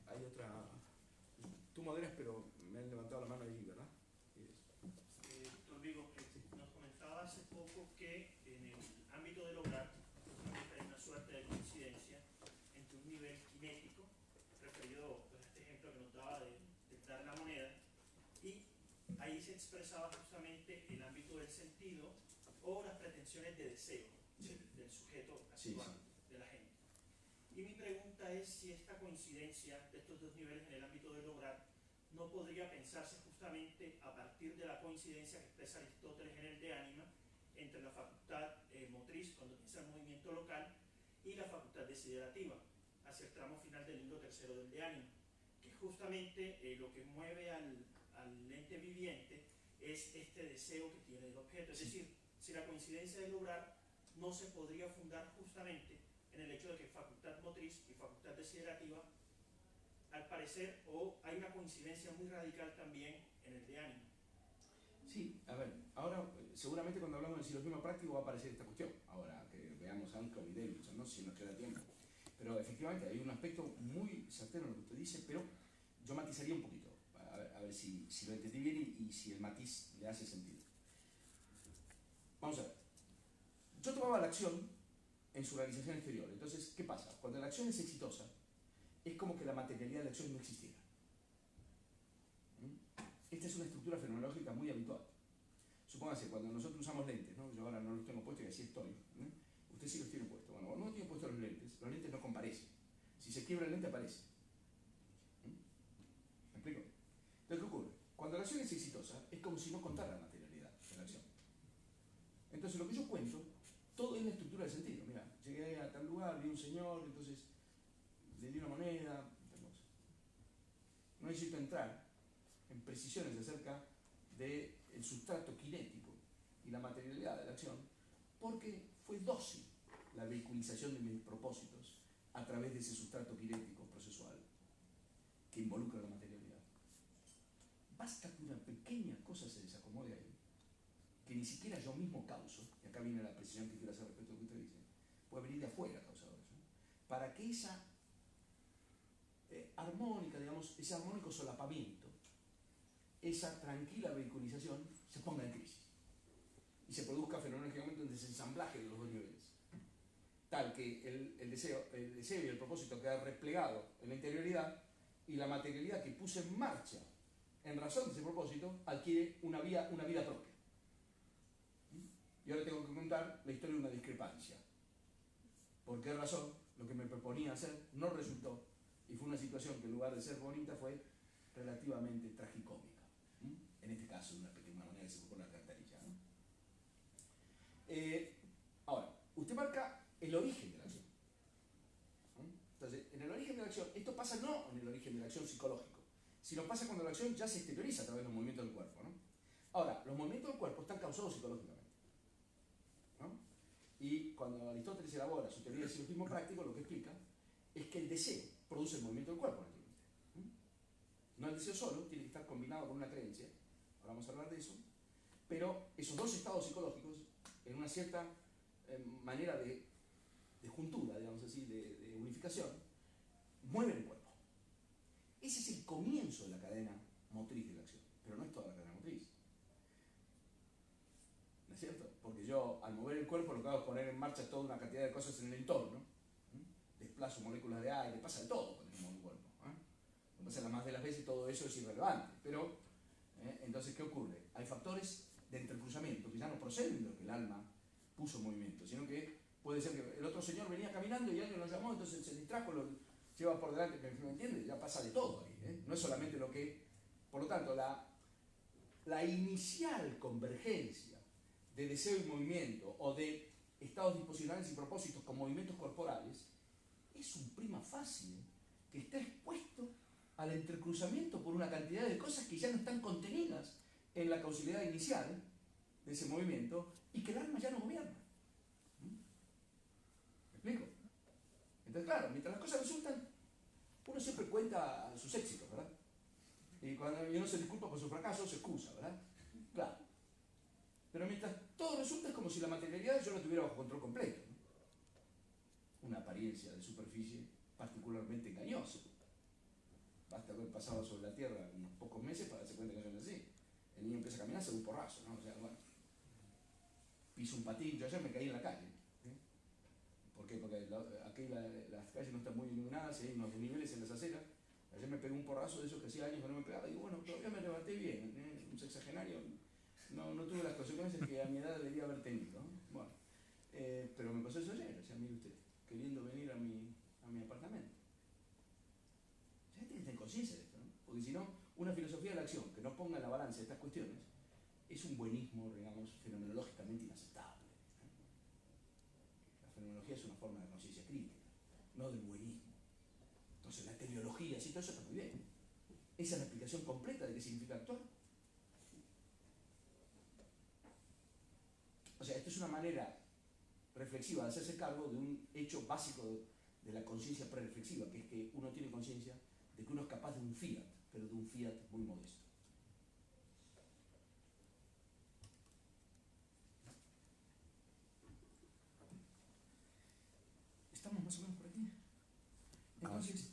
Hay otra... Tú moderas, pero me han levantado la mano ahí, ¿verdad?
Doctor Vigo, nos comentaba hace poco que en el ámbito del hogar hay una suerte de coincidencia entre un nivel cinético, referido pues, a este ejemplo que nos daba de dar la moneda, y ahí se expresaba justamente el ámbito del sentido o las pretensiones de deseo del sujeto actual, de la gente. Y mi pregunta es si esta coincidencia de estos dos niveles en el ámbito del hogar no podría pensarse justamente a partir de la coincidencia que expresa Aristóteles en el de ánima entre la facultad motriz, cuando piensa en movimiento local, y la facultad desiderativa, hacia el tramo final del libro tercero del de ánima, que justamente lo que mueve al ente viviente es este deseo que tiene del objeto. Es decir, si la coincidencia del obrar no se podría fundar justamente en el hecho de que facultad motriz y facultad desiderativa, al parecer, o hay una coincidencia muy radical también en el de ánimo.
Sí, a ver, ahora seguramente cuando hablamos del silogismo práctico va a aparecer esta cuestión. Ahora que veamos Anclov y Davidson, ¿no? Si nos queda tiempo. Pero efectivamente hay un aspecto muy certero en lo que usted dice, pero yo matizaría un poquito, a ver si lo entendí bien y si el matiz le hace sentido. Vamos a ver. Yo tomaba la acción en su realización exterior. Entonces, ¿qué pasa? Cuando la acción es exitosa, es como que la materialidad de la acción no existiera. Esta es una estructura fenomenológica muy habitual. Supóngase, cuando nosotros usamos lentes, ¿no? Yo ahora no los tengo puestos y así estoy. Usted sí los tiene puestos. Bueno, cuando uno tiene puestos los lentes no comparecen. Si se quiebra el lente, aparece. ¿Me explico? Entonces, ¿qué ocurre? Cuando la acción es exitosa, es como si no contara la materialidad de la acción. Entonces, lo que yo cuento, todo es la estructura del sentido. Mira, llegué a tal lugar, vi un señor, entonces le di una moneda, tal cosa. No necesito entrar en precisiones acerca del sustrato cinético y la materialidad de la acción, porque fue dócil la vehiculización de mis propósitos a través de ese sustrato cinético procesual que involucra la materialidad. Basta que una pequeña cosa se desacomode ahí, que ni siquiera yo mismo causo, y acá viene la precisión que quiero hacer respecto a lo que usted dice, puede venir de afuera causadores, ¿no? Para que esa armónica, digamos, ese armónico solapamiento, esa tranquila vehiculización se ponga en crisis y se produzca fenomenológicamente un desensamblaje de los dos niveles, tal que el deseo y el propósito queda replegado en la interioridad y la materialidad que puse en marcha en razón de ese propósito adquiere una vida propia. Y ahora tengo que contar la historia de una discrepancia. ¿Por qué razón lo que me proponía hacer no resultó? Y fue una situación que en lugar de ser bonita fue relativamente tragicómica. En este caso, de una pequeña manera que se fue por la alcantarilla, ¿no? Ahora, usted marca el origen de la acción. Entonces, en el origen de la acción, esto pasa no en el origen de la acción psicológico, sino pasa cuando la acción ya se exterioriza a través de los movimientos del cuerpo, ¿no? Ahora, los movimientos del cuerpo están causados psicológicamente, ¿no? Y cuando Aristóteles elabora su teoría del silogismo práctico, lo que explica es que el deseo produce el movimiento del cuerpo, naturalmente. No el deseo solo, tiene que estar combinado con una creencia, ahora vamos a hablar de eso, pero esos dos estados psicológicos, en una cierta manera de juntura, digamos así, de unificación, mueven el cuerpo. Ese es el comienzo de la cadena motriz de la acción, pero no es toda la cadena motriz. cuerpo lo que hago es poner en marcha toda una cantidad de cosas en el entorno. Desplazo moléculas de aire, pasa de todo con el mismo cuerpo. Lo que pasa es que la más de las veces todo eso es irrelevante. Pero, entonces, ¿qué ocurre? Hay factores de entrecruzamiento que ya no proceden de lo que el alma puso en movimiento, sino que puede ser que el otro señor venía caminando y alguien lo llamó, entonces se distrajo, lo lleva por delante, ¿me entiendes? Ya pasa de todo ahí, no es solamente lo que... Por lo tanto, la inicial convergencia de deseo y movimiento o de estados disposicionales y propósitos con movimientos corporales es un prima facie que está expuesto al entrecruzamiento por una cantidad de cosas que ya no están contenidas en la causalidad inicial de ese movimiento y que el alma ya no gobierna. ¿Me explico? Entonces, claro, mientras las cosas resultan, uno siempre cuenta sus éxitos, ¿verdad? Y cuando uno se disculpa por su fracaso, se excusa, ¿verdad? Claro. Pero mientras todo resulta es como si la materialidad yo la tuviera bajo control completo, ¿no? Una apariencia de superficie particularmente engañosa. Basta haber pasado sobre la Tierra en pocos meses para darse cuenta que no es así. El niño empieza a caminar, se da un porrazo, ¿no? O sea, bueno, piso un patín, yo ayer me caí en la calle. ¿Por qué? Porque aquí las calles no están muy iluminadas, hay unos desniveles en las aceras. Ayer me pegué un porrazo de esos que hacía años que no me pegaba. Y digo, bueno, todavía me levanté bien. Un sexagenario no tuve las consecuencias que a mi edad debería haber tenido, ¿no? Bueno, pero me pasó eso ayer, o sea, mire usted, queriendo venir a mi apartamento. O sea, hay que tener conciencia de esto, ¿no? Porque si no, una filosofía de la acción que no ponga en la balanza estas cuestiones es un buenismo, digamos, fenomenológicamente inaceptable. La fenomenología es una forma de conciencia crítica, no del buenismo. Entonces la teleología, sí, todo eso está muy bien. Esa es la explicación completa de qué significa actuar. O sea, esto es una manera reflexiva de hacerse cargo de un hecho básico de la conciencia prereflexiva, que es que uno tiene conciencia de que uno es capaz de un fiat, pero de un fiat muy modesto. ¿Estamos más o menos por aquí? Entonces,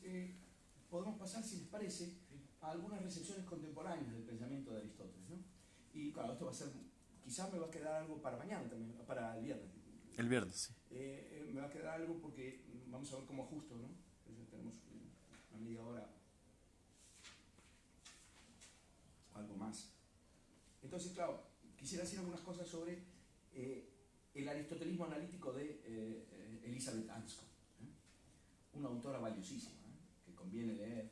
podemos pasar, si les parece, a algunas recepciones contemporáneas del pensamiento de Aristóteles, ¿no? Y claro, esto va a ser, quizás me va a quedar algo para mañana también, para el viernes.
El viernes, sí.
Me va a quedar algo porque vamos a ver cómo ajusto, ¿no? Entonces, tenemos una media hora, algo más. Entonces, claro, quisiera decir algunas cosas sobre el aristotelismo analítico de Elizabeth Anscombe, una autora valiosísima, que conviene leer,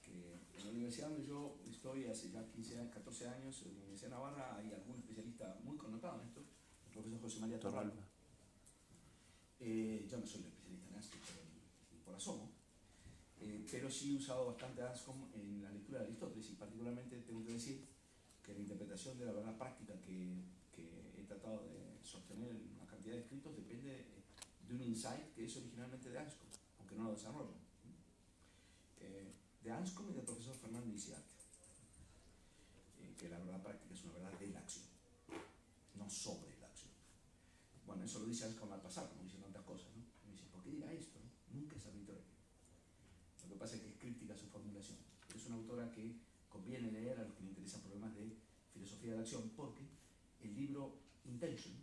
que en la universidad donde yo estoy hace ya 15 años, 14 años, en la Universidad de Navarra, hay algún especialista muy connotado en esto, el profesor José María Torralba. Yo no soy un especialista en Anscombe, ni por asomo, pero sí he usado bastante Anscombe en la lectura de Aristóteles, y particularmente tengo que decir que la interpretación de la verdad práctica que he tratado de sostener en una cantidad de escritos depende de un insight que es originalmente de Anscombe, aunque no lo desarrollo. De Anscombe y del profesor Fernando Iciarte, que la verdad práctica es una verdad de la acción, no sobre la acción. Bueno, eso lo dice Anscombe al pasar, como dice tantas cosas, ¿no? Y me dice, ¿por qué dirá esto? ¿No? Nunca es arbitrario. Lo que pasa es que es críptica su formulación. Pero es una autora que conviene leer a los que le interesan problemas de filosofía de la acción, porque el libro Intention,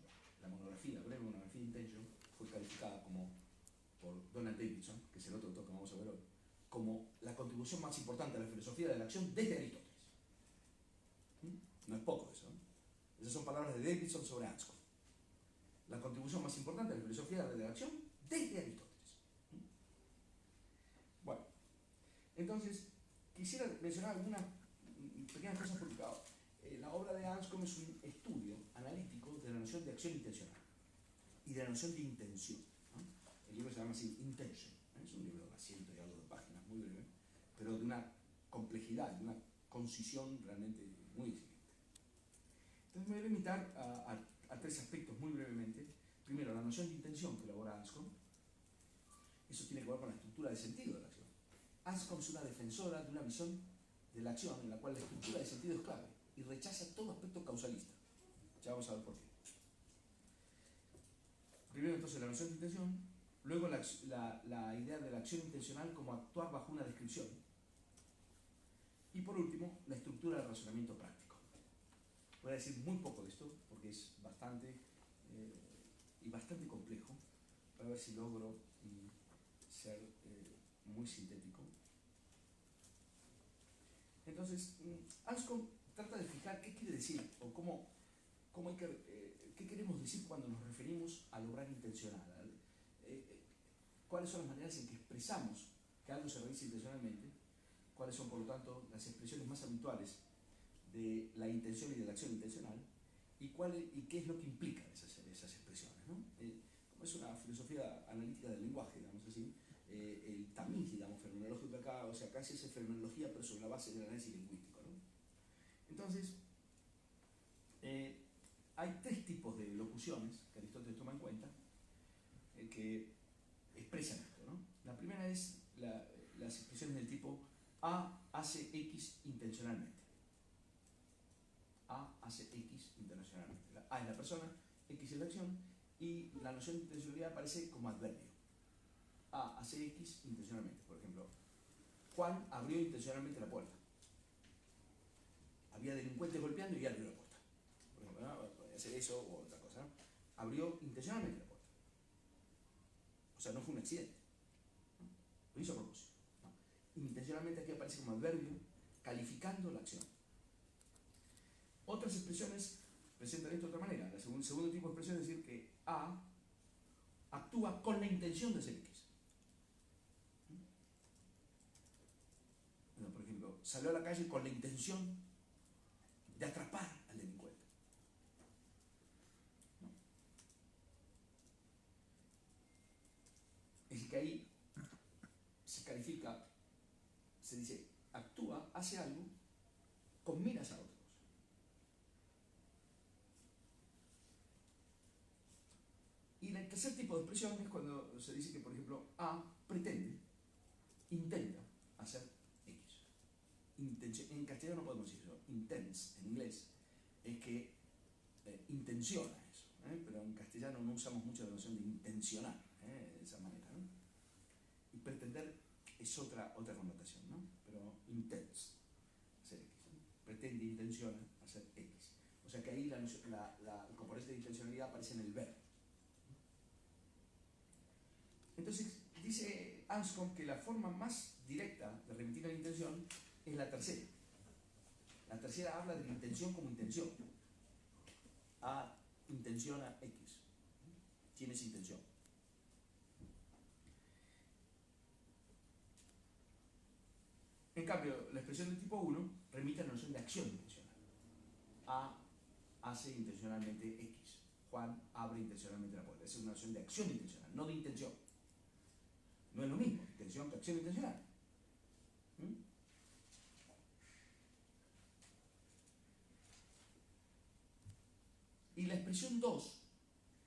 la monografía, breve monografía Intention, fue calificada como, por Donald Davidson, que es el otro autor que vamos a ver hoy, como la contribución más importante a la filosofía de la acción desde Aristóteles. No es poco eso, ¿no? Esas son palabras de Davidson sobre Anscombe. La contribución más importante a la filosofía de la acción desde Aristóteles. Bueno, entonces, quisiera mencionar algunas pequeñas cosas porque, claro, la obra de Anscombe es un estudio analítico de la noción de acción intencional y de la noción de intención, ¿no? El libro se llama así, Intention. Es un libro de unas 100 y algo de páginas, muy breve, pero de una complejidad, de una concisión realmente muy exigente. Entonces me voy a limitar a tres aspectos muy brevemente. Primero, la noción de intención que elabora Anscombe. Eso tiene que ver con la estructura de sentido de la acción. Anscombe es una defensora de una visión de la acción en la cual la estructura de sentido es clave y rechaza todo aspecto causalista. Ya vamos a ver por qué. Primero, entonces, la noción de intención. Luego, la idea de la acción intencional como actuar bajo una descripción. Y por último, la estructura del razonamiento práctico. Voy a decir muy poco de esto porque es bastante y bastante complejo. A ver si logro ser muy sintético. Entonces, Anscombe trata de fijar qué quiere decir o cómo hay qué queremos decir cuando nos referimos al obrar intencional. Cuáles son las maneras en que expresamos que algo se realiza intencionalmente, cuáles son, por lo tanto, las expresiones más habituales de la intención y de la acción intencional, y qué es lo que implican esas expresiones, ¿no? Como es una filosofía analítica del lenguaje, digamos así, el tamiz, digamos, fenomenológico acá, o sea, casi es fenomenología, pero sobre la base del análisis lingüístico, ¿no? Entonces, hay tres tipos de locuciones que Aristóteles toma en cuenta que expresan esto, ¿no? La primera es las expresiones del tipo A hace X intencionalmente. A hace X intencionalmente. A es la persona, X es la acción, y la noción de intencionalidad aparece como adverbio. A hace X intencionalmente. Por ejemplo, Juan abrió intencionalmente la puerta. Había delincuentes golpeando y abrió la puerta. Por ejemplo, ¿no? Podría hacer eso o otra cosa, ¿no? Abrió intencionalmente la puerta. O sea, no fue un accidente, ¿no? Lo hizo a propósito, ¿no? Intencionalmente aquí aparece como adverbio, calificando la acción. Otras expresiones presentan esto de otra manera. El segundo tipo de expresión es decir que A actúa con la intención de hacer X. Bueno, por ejemplo, salió a la calle con la intención de atrapar al delincuente, ¿no? Es decir, que ahí se califica, se dice, actúa, hace algo con miras a otra cosa. Y el tercer tipo de expresión es cuando se dice que, por ejemplo, A pretende, intenta hacer X. En castellano no podemos decir eso. Intents, en inglés, es que intenciona eso, pero en castellano no usamos mucho la noción de intencionar, de esa manera, ¿no? Y pretender es otra connotación, ¿no? Pero intents, hacer X, ¿no? Pretende, intenciona hacer X. O sea que ahí el componente de intencionalidad aparece en el verbo. Entonces, dice Anscombe que la forma más directa de remitir a la intención es la tercera. La tercera habla de la intención como intención. A intenciona X. Tiene esa intención. En cambio, la expresión del tipo 1 remite a la noción de acción intencional. A hace intencionalmente X. Juan abre intencionalmente la puerta. Esa es una noción de acción intencional, no de intención. No es lo mismo, intención que acción intencional. Y la expresión 2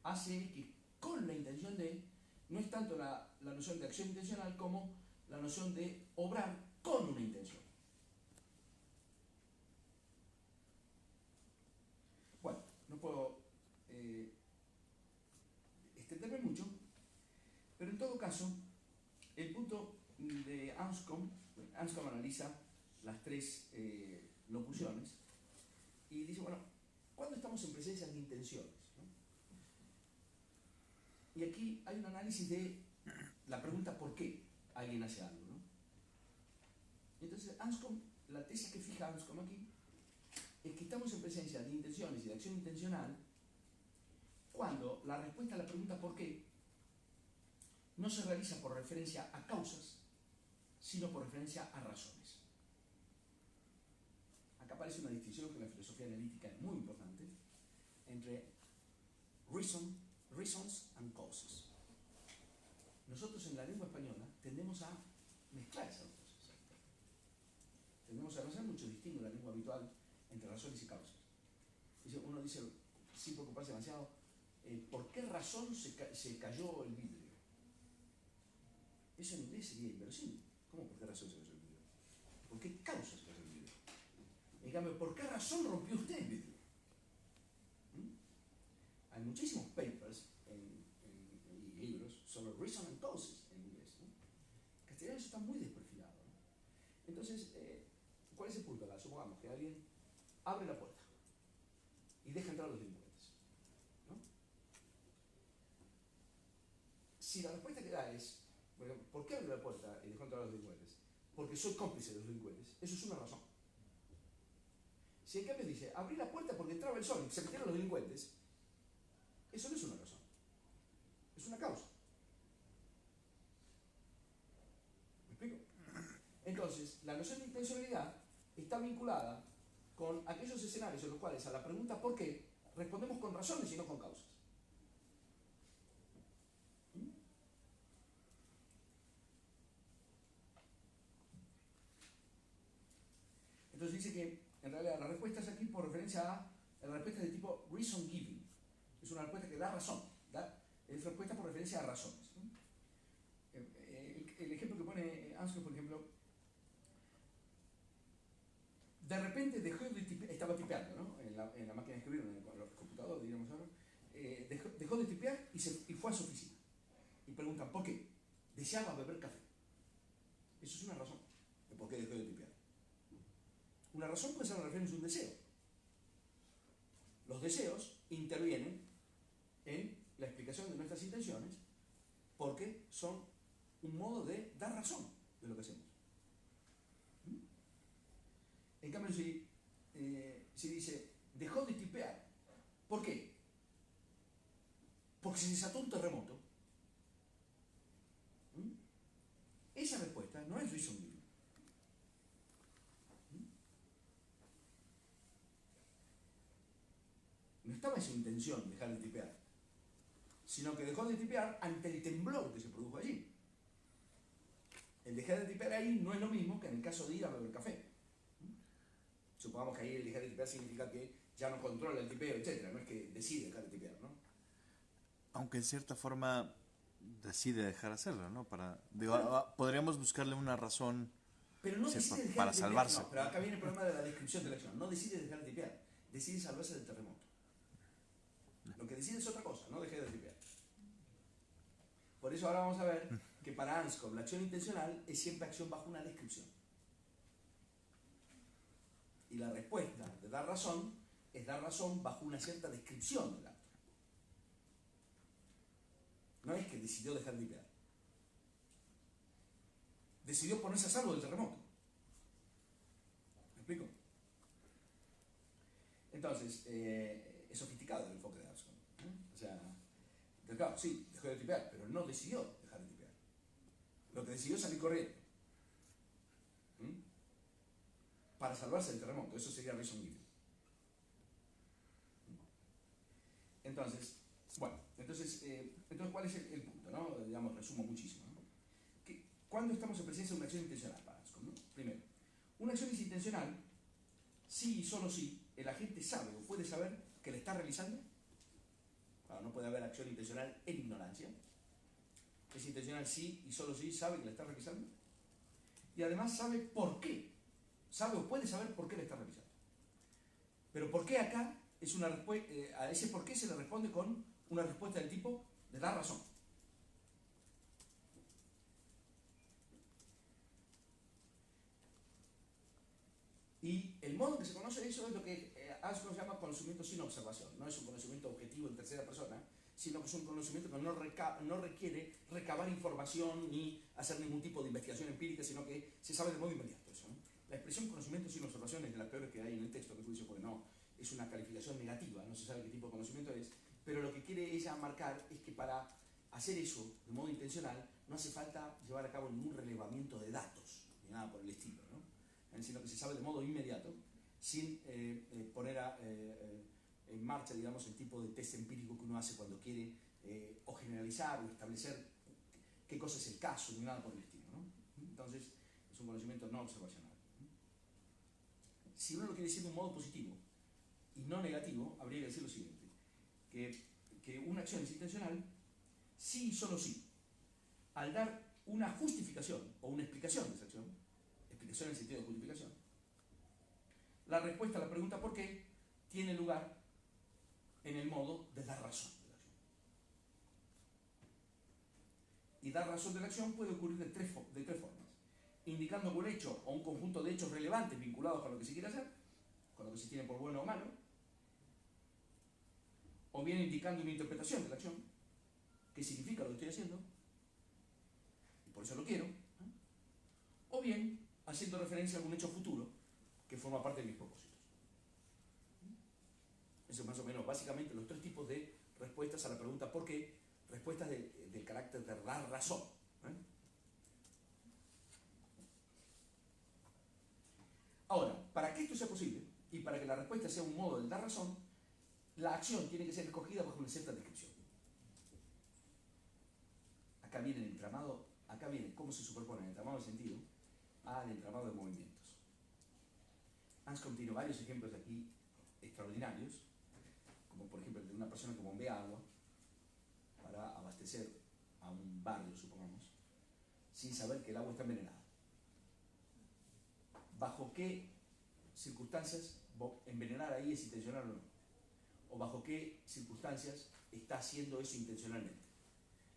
hace X con la intención de, no es tanto la noción de acción intencional como la noción de obrar con una intención. Bueno, no puedo extenderme mucho, pero en todo caso, el punto de Anscombe analiza las tres locuciones y dice, bueno, ¿cuándo estamos en presencia de intenciones? ¿No? Y aquí hay un análisis de la pregunta ¿por qué alguien hace algo? ¿No? Entonces, la tesis que fija Anscombe aquí es que estamos en presencia de intenciones y de acción intencional cuando la respuesta a la pregunta ¿por qué? No se realiza por referencia a causas, sino por referencia a razones. Acá aparece una distinción que en la filosofía analítica es muy importante entre reasons and causes. Nosotros en la lengua española tendemos a mezclar esas dos cosas. Tendemos a hacer mucho distingo en la lengua habitual entre razones y causas. Uno dice, sin preocuparse demasiado, ¿por qué razón se cayó el vidrio? Eso en inglés sería inverosímil. ¿Cómo por qué razón se cayó el vidrio? ¿Por qué causa se cayó el vidrio? En cambio, ¿por qué razón rompió usted el vidrio? Hay muchísimos papers y libros sobre reason and causes en inglés, ¿no? En castellano eso está muy desperfilado, ¿no? Entonces, ¿cuál es el punto acá? Supongamos que alguien abre la puerta y deja entrar a los delincuentes, ¿no? porque soy cómplice de los delincuentes, eso es una razón. Si en cambio dice, abrí la puerta porque entraba el sol y se metieron los delincuentes, eso no es una razón, es una causa. ¿Me explico? Entonces, la noción de intencionalidad está vinculada con aquellos escenarios en los cuales a la pregunta ¿por qué? Respondemos con razones y no con causas. Entonces dice que en realidad la respuesta es aquí por referencia a la respuesta de tipo reason giving. Es una respuesta que da razón, es respuesta por referencia a razones, ¿no? El ejemplo que pone Anscombe, por ejemplo, de repente dejó de tipear, estaba tipeando, ¿no? en la máquina de escribir, en el computador, diríamos ahora, dejó de tipear y fue a su oficina. Y preguntan, ¿por qué? Deseaba beber café. Eso es una razón de por qué dejó de tipear. Una razón puede ser una referencia a un deseo. Los deseos intervienen en la explicación de nuestras intenciones porque son un modo de dar razón de lo que hacemos. En cambio, si dice, dejó de tipear, ¿por qué? Porque se desató un terremoto. Esa respuesta no es reason giving. No estaba en su intención dejar de tipear, sino que dejó de tipear ante el temblor que se produjo allí. El dejar de tipear ahí no es lo mismo que en el caso de ir a beber café. Supongamos que ahí el dejar de tipear significa que ya no controla el tipeo, etc. No es que decide dejar de tipear, ¿no?
Aunque en cierta forma decide dejar hacerlo, ¿no? Podríamos buscarle una razón,
pero no decide dejar
para
de tipear,
salvarse.
no, pero acá viene el problema de la descripción de la acción. No decide dejar de tipear, decide salvarse del terremoto. Lo que decide es otra cosa, no dejar de tipear. Por eso ahora vamos a ver que para Anscombe la acción intencional es siempre acción bajo una descripción. Y la respuesta de dar razón es dar razón bajo una cierta descripción del acto. No es que decidió dejar de tipear. Decidió ponerse a salvo del terremoto. ¿Me explico? Entonces, es sofisticado el enfoque de Anscombe, ¿no? O sea, claro, sí, dejó de tipear, pero no decidió dejar de tipear. Lo que decidió es salir corriendo. Para salvarse del terremoto, eso sería reason giving. Entonces, bueno, entonces ¿cuál es el punto, no? Digamos, resumo muchísimo, ¿no? ¿Cuándo estamos en presencia de una acción intencional para Anscombe, ¿no? Primero, una acción es intencional si y solo si el agente sabe o puede saber que la está realizando. Claro, no puede haber acción intencional en ignorancia. Es intencional si y solo si sabe que la está realizando. Y además sabe por qué. Sabe o puede saber por qué la está realizando. Pero ¿por qué acá? Es una a ese por qué se le responde con una respuesta del tipo de dar razón. Y el modo en que se conoce eso es lo que Anscombe llama conocimiento sin observación. No es un conocimiento objetivo en tercera persona, sino que es un conocimiento que no requiere recabar información ni hacer ningún tipo de investigación empírica, sino que se sabe de modo inmediato eso, ¿no? La expresión conocimiento sin observación es de las peores que hay en el texto, que juicio, porque no, es una calificación negativa, no se sabe qué tipo de conocimiento es, pero lo que quiere ella marcar es que para hacer eso de modo intencional no hace falta llevar a cabo ningún relevamiento de datos, ni nada por el estilo, ¿no? Sino que se sabe de modo inmediato, sin poner en marcha, digamos, el tipo de test empírico que uno hace cuando quiere o generalizar o establecer qué cosa es el caso, ni nada por el estilo, ¿no? Entonces, es un conocimiento no observacional. Si uno lo quiere decir de un modo positivo y no negativo, habría que decir lo siguiente, que una acción es intencional sí y solo sí, al dar una justificación o una explicación de esa acción, explicación en el sentido de justificación, la respuesta a la pregunta ¿por qué? Tiene lugar en el modo de dar razón de la acción. Y dar razón de la acción puede ocurrir de tres formas. Indicando un hecho o un conjunto de hechos relevantes vinculados con lo que se quiere hacer, con lo que se tiene por bueno o malo, o bien indicando una interpretación de la acción, qué significa lo que estoy haciendo, y por eso lo quiero, ¿no? O bien haciendo referencia a algún hecho futuro que forma parte de mis propósitos. Eso es más o menos, básicamente, los tres tipos de respuestas a la pregunta ¿por qué? Respuestas del carácter de dar razón. ¿Eh? Ahora, para que esto sea posible y para que la respuesta sea un modo de dar razón, la acción tiene que ser escogida bajo una cierta descripción. Acá viene el entramado, acá viene cómo se superpone el entramado de sentido al entramado de movimientos. Anscombe tiene varios ejemplos aquí extraordinarios, como por ejemplo el de una persona que bombea agua para abastecer a un barrio, supongamos, sin saber que el agua está envenenada. ¿Bajo qué circunstancias envenenar ahí es intencional o no? ¿O bajo qué circunstancias está haciendo eso intencionalmente?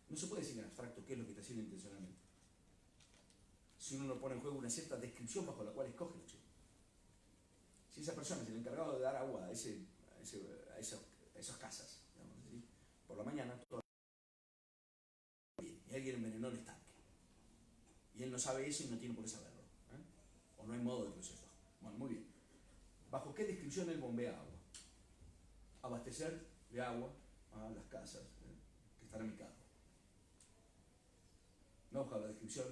No se puede decir en abstracto qué es lo que está haciendo intencionalmente. Si uno no pone en juego una cierta descripción bajo la cual escoge la acción. Si esa persona es el encargado de dar agua a esas casas, digamos así, por la mañana, todo bien, y alguien envenenó el estanque. Y él no sabe eso y no tiene por qué saberlo. ¿Eh? O no hay modo de proceso. Bueno, muy bien. ¿Bajo qué descripción él bombea agua? Abastecer de agua a las casas que están a mi cargo. No bajo la descripción,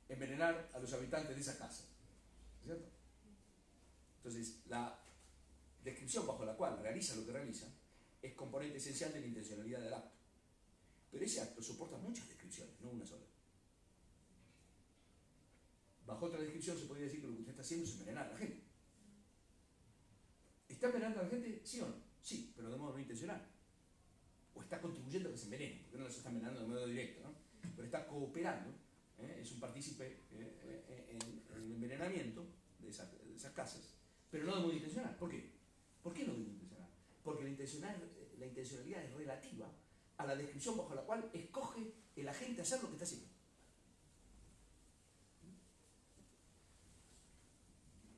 envenenar a los habitantes de esa casa. ¿Cierto? Entonces, la descripción bajo la cual realiza lo que realiza es componente esencial de la intencionalidad del acto. Pero ese acto soporta muchas descripciones, no una sola. Bajo otra descripción se podría decir que lo que usted está haciendo es envenenar a la gente. ¿Está envenenando a la gente? ¿Sí o no? Sí, pero de modo no intencional. O está contribuyendo a que se envenene, porque no los está envenenando de modo directo, ¿no? Pero está cooperando, es un partícipe en el envenenamiento de esas casas, pero no de modo intencional. ¿Por qué? ¿Por qué no de modo intencional? Porque la intencionalidad es relativa a la descripción bajo la cual escoge el agente hacer lo que está haciendo.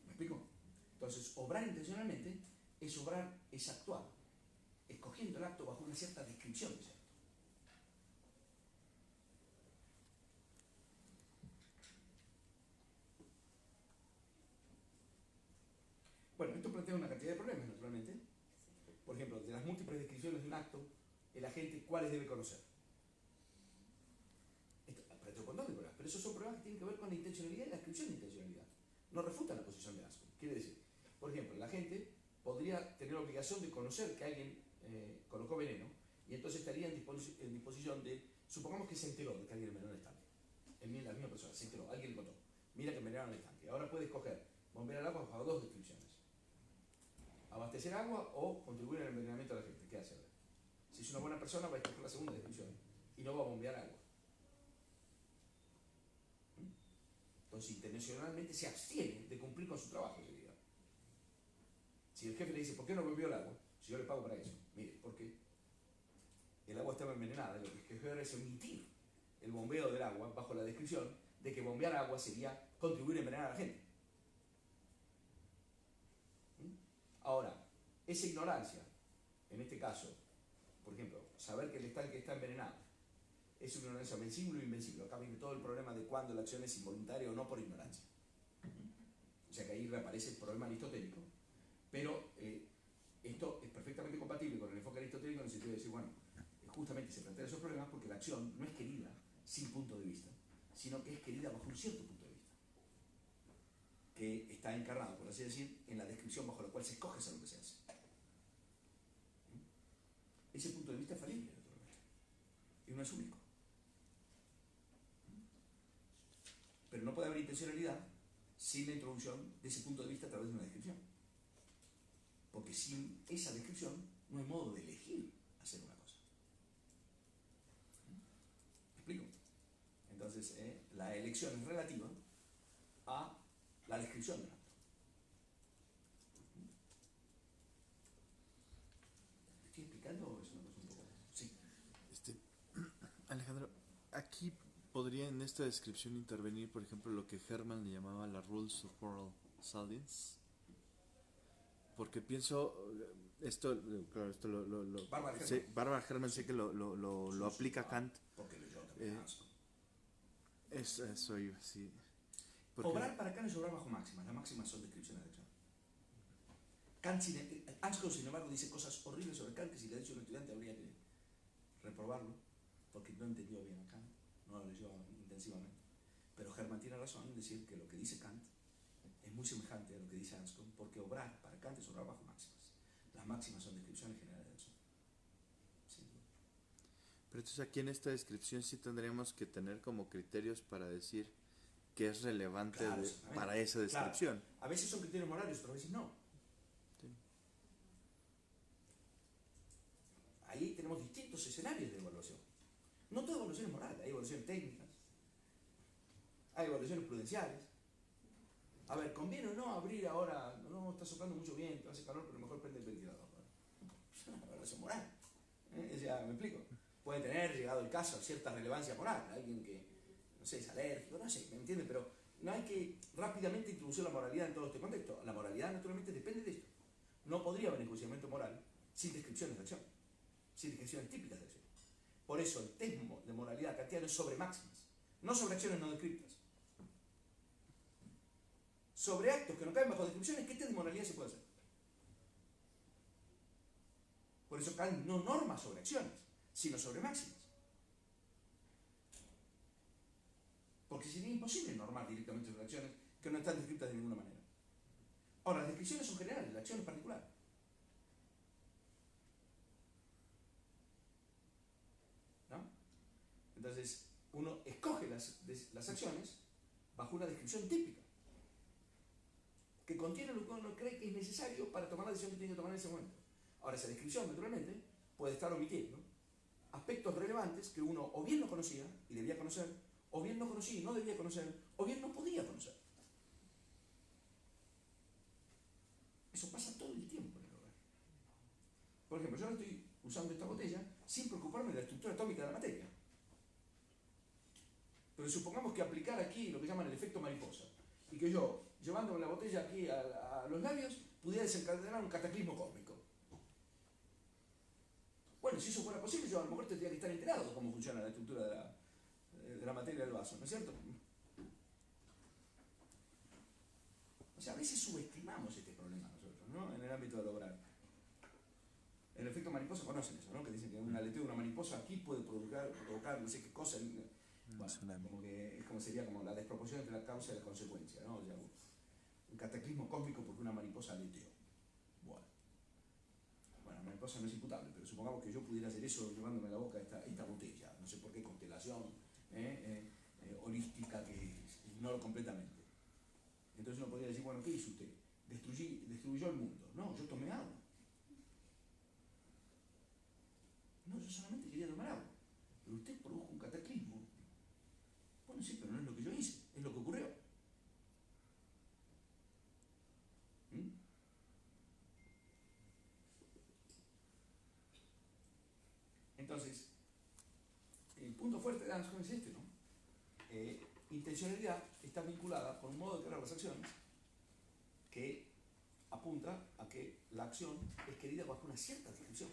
¿Me explico? Entonces, obrar intencionalmente es actuar, escogiendo el acto bajo una cierta descripción de ese acto. Bueno, esto plantea una cantidad de problemas, naturalmente. Por ejemplo, de las múltiples descripciones de un acto, el agente, ¿cuáles debe conocer? Esto plantea un montón de problemas, pero esos son problemas que tienen que ver con la intencionalidad y la descripción de intencionalidad. No refutan la posición de Anscombe. Quiere decir, por ejemplo, la gente podría tener la obligación de conocer que alguien colocó veneno y entonces estaría en disposición de, supongamos que se enteró de que alguien envenenó el estanque. La misma persona se enteró, alguien le contó, mira que envenenaron el estanque. Ahora puede escoger bombear el agua bajo dos descripciones: abastecer agua o contribuir al envenenamiento de la gente. ¿Qué hace ahora? Si es una buena persona, va a escoger la segunda descripción y no va a bombear agua. Entonces, intencionalmente se abstiene de cumplir con su trabajo ese día. Si el jefe le dice, ¿por qué no bombeó el agua? Si yo le pago para eso. Mire, porque el agua estaba envenenada, y lo que escogió es omitir el bombeo del agua bajo la descripción de que bombear agua sería contribuir a envenenar a la gente. Ahora, esa ignorancia, en este caso, por ejemplo, saber que el estanque está envenenado, es una ignorancia vencible o invencible. Acá viene todo el problema de cuándo la acción es involuntaria o no por ignorancia. O sea que ahí reaparece el problema aristotélico. Pero esto es perfectamente compatible con el enfoque aristotélico en el sentido de decir, bueno, justamente se plantean esos problemas porque la acción no es querida sin punto de vista, sino que es querida bajo un cierto punto de vista, que está encarnado, por así decir, en la descripción bajo la cual se escoge hacer lo que se hace. Ese punto de vista es falible, naturalmente, y no es único. Pero no puede haber intencionalidad sin la introducción de ese punto de vista a través de una descripción. Porque sin esa descripción no hay modo de elegir hacer una cosa. ¿Me explico? Entonces, la elección es relativa a la descripción del acto. ¿Me estoy explicando o es una cosa un poco? Sí.
Alejandro, aquí podría en esta descripción intervenir, por ejemplo, lo que Herman le llamaba la Rules of Moral Salience. Porque pienso, claro, esto Barbara Herman sé que lo aplica Kant.
Porque yo también
Eso iba, sí. Porque
Obrar para Kant es obrar bajo máximas. Las máximas son descripciones de acción. Kant, Anscombe, sin embargo, dice cosas horribles sobre Kant que si le ha dicho a un estudiante habría que reprobarlo, porque no entendió bien a Kant, no lo leyó intensivamente. Pero Hermann tiene razón en decir que lo que dice Kant es muy semejante a lo que dice Anscombe, porque obrar para Kant es obrar bajo máximas. Las máximas son descripciones generales de acción. Sin duda.
Pero entonces aquí en esta descripción sí tendríamos que tener como criterios para decir que es relevante
Claro,
para esa descripción.
Claro. A veces son criterios morales, pero a veces no.
Sí.
Ahí tenemos distintos escenarios de evaluación. No toda evaluación es moral, hay evaluaciones técnicas, hay evaluaciones prudenciales. A ver, ¿conviene o no abrir ahora? No, está soplando mucho viento, hace calor, pero mejor prende el ventilador. Es una evaluación moral. O sea, me explico. Puede tener, llegado el caso, cierta relevancia moral. Alguien que, no sé, es alérgico, no sé, ¿me entiende? Pero no hay que rápidamente introducir la moralidad en todo este contexto. La moralidad, naturalmente, depende de esto. No podría haber enjuiciamiento moral sin descripciones de acción, sin descripciones típicas de acción. Por eso el test de moralidad kantiano es sobre máximas, no sobre acciones no descriptas. Sobre actos que no caen bajo descripciones, ¿qué test de moralidad se puede hacer? Por eso Kant no norma sobre acciones, sino sobre máximas. Porque sería imposible normar directamente sobre acciones que no están descritas de ninguna manera. Ahora, las descripciones son generales, la acción es particular. ¿No? Entonces, uno escoge las acciones bajo una descripción típica, que contiene lo que uno cree que es necesario para tomar la decisión que tiene que tomar en ese momento. Ahora, esa descripción, naturalmente, puede estar omitiendo aspectos relevantes que uno o bien no conocía y debía conocer, o bien no conocía y no debía conocer, o bien no podía conocer. Eso pasa todo el tiempo en el hogar. Por ejemplo, yo ahora estoy usando esta botella sin preocuparme de la estructura atómica de la materia. Pero supongamos que aplicar aquí lo que llaman el efecto mariposa, y que yo, llevándome la botella aquí a los labios, pudiera desencadenar un cataclismo cósmico. Bueno, si eso fuera posible, yo a lo mejor tendría que estar enterado de cómo funciona la estructura de la materia del vaso, ¿no es cierto? O sea, a veces subestimamos este problema nosotros, ¿no? En el ámbito del obrar. El efecto mariposa, conocen eso, ¿no? Que dicen que un aleteo de una mariposa aquí puede provocar no sé qué cosa. Bueno, como sería como la desproporción entre la causa y la consecuencia, ¿no? O sea, un cataclismo cósmico porque una mariposa aleteó. Bueno, la mariposa no es imputable, pero supongamos que yo pudiera hacer eso llevándome a la boca esta botella, no sé por qué constelación holística que ignoro completamente. Entonces uno podría decir, bueno, ¿qué hizo usted? Destruyó el mundo. No, yo tomé agua. No, yo solamente quería tomar agua. Pero usted produjo un cataclismo. Bueno, sí, pero no es lo que yo hice, es lo que ocurrió. ¿Mm? Entonces, el punto fuerte de Anscombe es este, ¿no? Intencionalidad está vinculada por un modo de crear las acciones que apunta a que la acción es querida bajo una cierta descripción.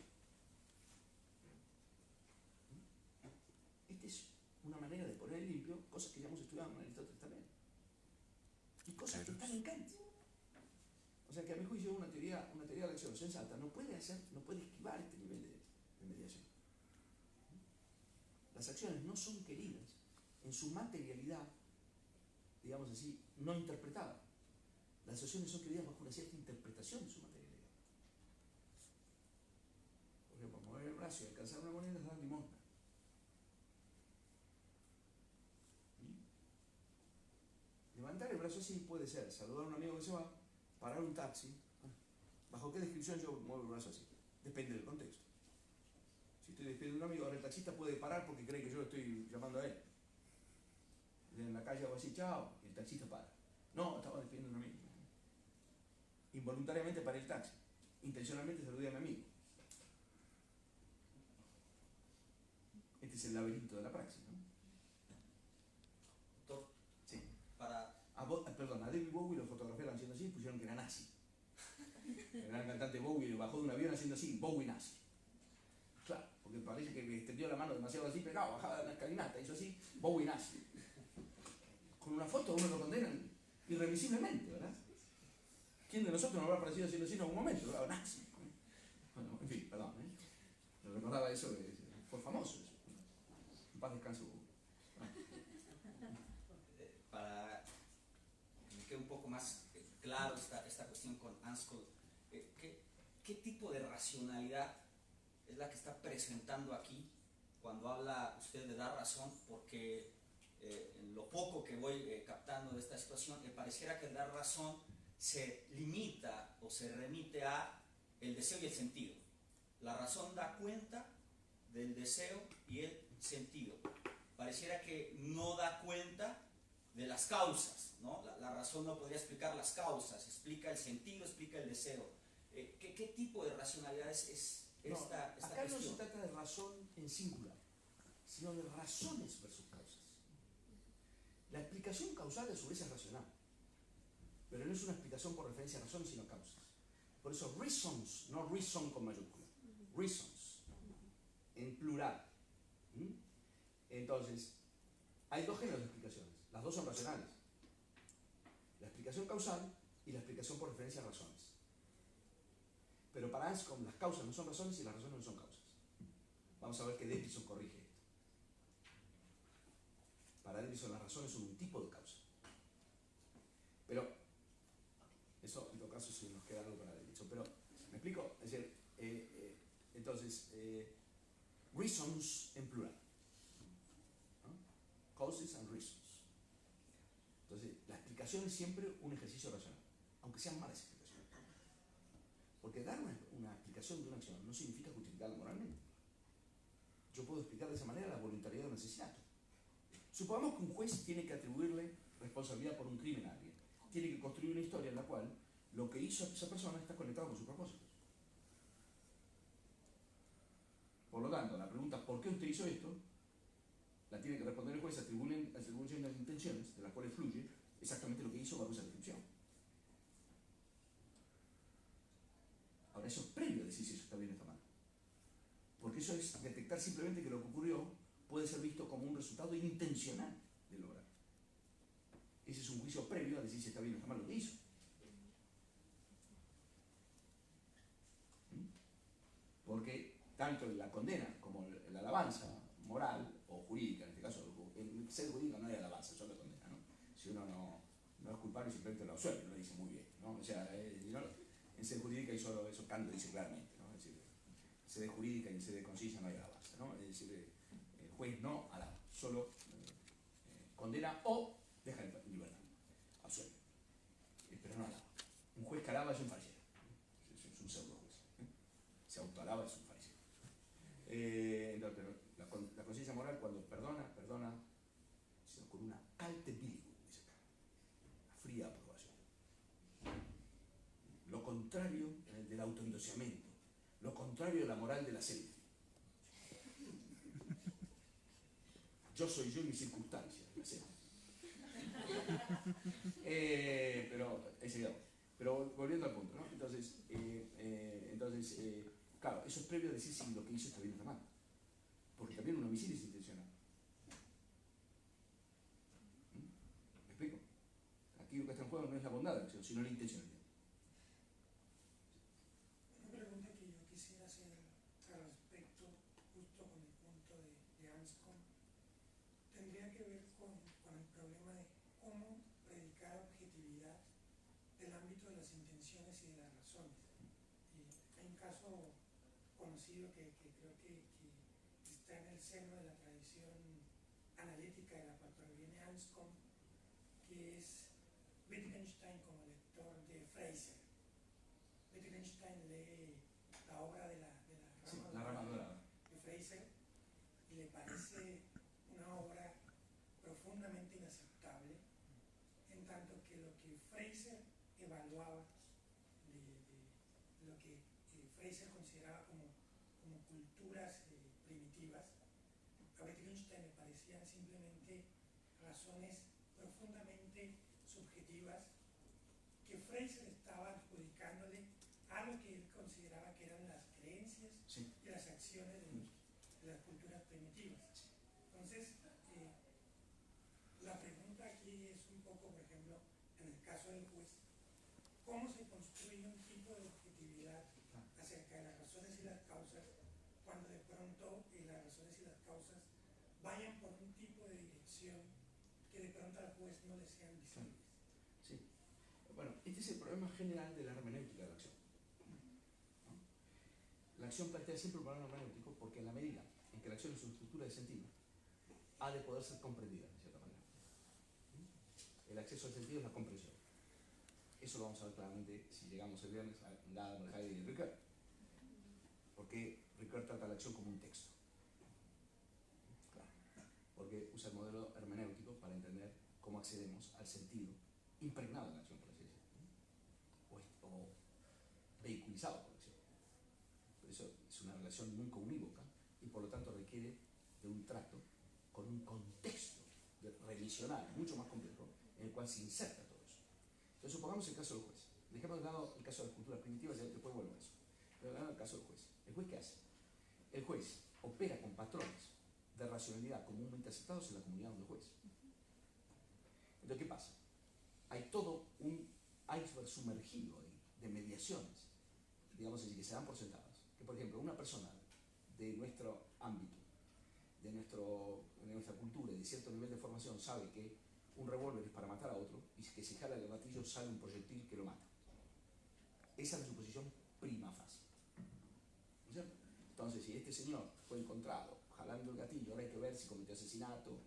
Esta es una manera de poner en limpio cosas que ya hemos estudiado en Aristóteles también. Y cosas que están en Kant. O sea que a mi juicio una teoría de la acción sensata no puede esquivar este nivel de mediación. Las acciones no son queridas en su materialidad, digamos así, no interpretada. Las acciones son queridas bajo una cierta interpretación de su materialidad. Por ejemplo, mover el brazo y alcanzar una moneda es dar limosna. Levantar el brazo así puede ser saludar a un amigo que se va, parar un taxi. ¿Bajo qué descripción yo muevo el brazo así? Depende del contexto. Si estoy despidiendo a un amigo, ahora el taxista puede parar porque cree que yo lo estoy llamando a él. En la calle hago así, chao, y el taxista para. No, estaba despidiendo a un amigo. Involuntariamente paré el taxi. Intencionalmente saludé a mi amigo. Este es el laberinto de la praxis, ¿no?
Doctor,
Sí.
para
A David Bowie lo fotografiaron haciendo así y pusieron que era nazi. El gran cantante Bowie bajó de un avión haciendo así, Bowie nazi. Claro, porque parece que extendió la mano demasiado así pegado, bajaba de la escalinata, hizo así, Bowie nazi. Con una foto uno lo condenan irremisiblemente, ¿verdad? ¿Quién de nosotros no habrá parecido decirlo así en algún momento? ¿Verdad? Nazi. Bueno, en fin, perdón, me recordaba eso, fue famoso eso. En paz descanse.
Para que me quede un poco más claro esta cuestión con Anscombe, ¿qué tipo de racionalidad es la que está presentando aquí cuando habla usted de dar razón? Porque en lo poco que voy captando de esta situación, me pareciera que el dar razón se limita o se remite a el deseo y el sentido. La razón da cuenta del deseo y el sentido. Pareciera que no da cuenta de las causas, ¿no? La razón no podría explicar las causas, explica el sentido, explica el deseo. ¿Qué tipo de racionalidad es esta
acá
cuestión?
no se trata de razón en singular, sino de razones versus causas. La explicación causal a su vez es racional, pero no es una explicación por referencia a razones, sino a causas. Por eso reasons, no reason con mayúscula, reasons, en plural. Entonces, hay dos géneros de explicaciones, las dos son racionales. La explicación causal y la explicación por referencia a razones. Pero para Anscombe las causas no son razones y las razones no son causas. Vamos a ver que Davidson corrige esto. Para Davidson las razones son un tipo de causa. Pero, eso en todo caso sí nos queda algo para Davidson. Pero, ¿me explico? Es decir, entonces, reasons en plural. ¿No? Causes and reasons. Entonces, la explicación es siempre un ejercicio racional, aunque sean malas explicaciones. Porque dar una explicación de una acción no significa justificarla moralmente. Yo puedo explicar de esa manera la voluntariedad de un asesinato. Supongamos que un juez tiene que atribuirle responsabilidad por un crimen a alguien. Tiene que construir una historia en la cual lo que hizo esa persona está conectado con sus propósitos. Por lo tanto, la pregunta ¿por qué usted hizo esto? La tiene que responder el juez atribuyendo las intenciones de las cuales fluye exactamente lo que hizo bajo esa descripción. Ahora, eso es previo a decir si eso está bien o está mal. Porque eso es detectar simplemente que lo que ocurrió puede ser visto como un resultado intencional del obrar. Ese es un juicio previo a decir si está bien o está mal lo que hizo. Porque tanto la condena como la alabanza moral o jurídica, en este caso, en ser jurídica no hay alabanza, solo condena, ¿no? Si uno no es culpable, simplemente lo absuelve, lo dice muy bien, ¿no? O sea, en sede jurídica y solo eso Kant lo dice claramente, ¿no? Es decir, en sede jurídica y en sede concisa no hay alabanza, ¿no? Es decir, el juez no alaba, solo condena o deja en libertad, absuelve, pero no alaba. Un juez que alaba es un fariseo, es un pseudo juez, se autoalaba es un fariseo. Entonces, la conciencia moral cuando perdona sino con una calte bilium, dice acá, una fría aprobación. Lo contrario del autoendosamiento, lo contrario de la moral de la selfie. Yo soy yo y mis circunstancias, la selfie. Pero volviendo al punto, ¿no? Entonces, claro, eso es previo a decir si lo que hizo está bien o está mal. Porque también un homicidio es intencional. ¿Me explico? Aquí lo que está en juego no es la bondad de la acción, sino la intencionalidad.
Una pregunta que yo quisiera hacer al respecto, justo con el punto de Anscombe, tendría que ver con el problema de cómo predicar objetividad del ámbito de las intenciones y de las razones. Hay un caso conocido que creo que está en el seno de la tradición analítica de la cual proviene Anscombe, que es Wittgenstein como lector de Fraser. Wittgenstein lee la obra de la rama dorada de Fraser y le parece una obra profundamente inaceptable, en tanto que lo que Fraser evaluaba, lo que Fraser consideraba como culturas primitivas, a Wittgenstein le parecían simplemente razones profundamente subjetivas que Fraser estaba adjudicándole a lo que él consideraba que eran las creencias y las acciones de las culturas primitivas. Entonces, la pregunta aquí es un poco, por ejemplo, en el del juez, ¿cómo se construye un tipo de objetividad acerca de las razones y las causas cuando de pronto las razones y las causas vayan por un tipo de dirección que de pronto al juez no le sean visibles?
Sí. Bueno, este es el problema general de la hermenéutica de la acción. ¿No? La acción plantea siempre un problema hermenéutico porque en la medida en que la acción es una estructura de sentido, ha de poder ser comprendida de cierta manera. El acceso al sentido es la comprensión. Eso lo vamos a ver claramente si llegamos el viernes a Gadamer, Heidegger y Ricoeur. Porque Ricoeur trata la acción como un texto. Claro. Porque usa el modelo hermenéutico para entender cómo accedemos al sentido impregnado en la acción, por así decirlo, o vehiculizado por la acción. Por eso es una relación nunca unívoca y por lo tanto requiere de un trato con un contexto revisional mucho más complejo en el cual se inserta todo eso. Entonces supongamos el caso del juez. Dejemos de lado el caso de las culturas primitivas y después vuelvo a eso. Pero de lado el caso del juez. ¿El juez qué hace? El juez opera con patrones de racionalidad comúnmente aceptados en la comunidad donde juez. Entonces, ¿qué pasa? Hay todo un iceberg sumergido ahí de mediaciones, digamos así, que se dan por sentadas. Que, por ejemplo, una persona de nuestro ámbito, de nuestra cultura y de cierto nivel de formación sabe que un revólver es para matar a otro y que si jala el gatillo sale un proyectil que lo mata. Esa es la suposición prima facie. ¿No es cierto? Entonces, si este señor fue encontrado jalando el gatillo, ahora hay que ver si cometió asesinato,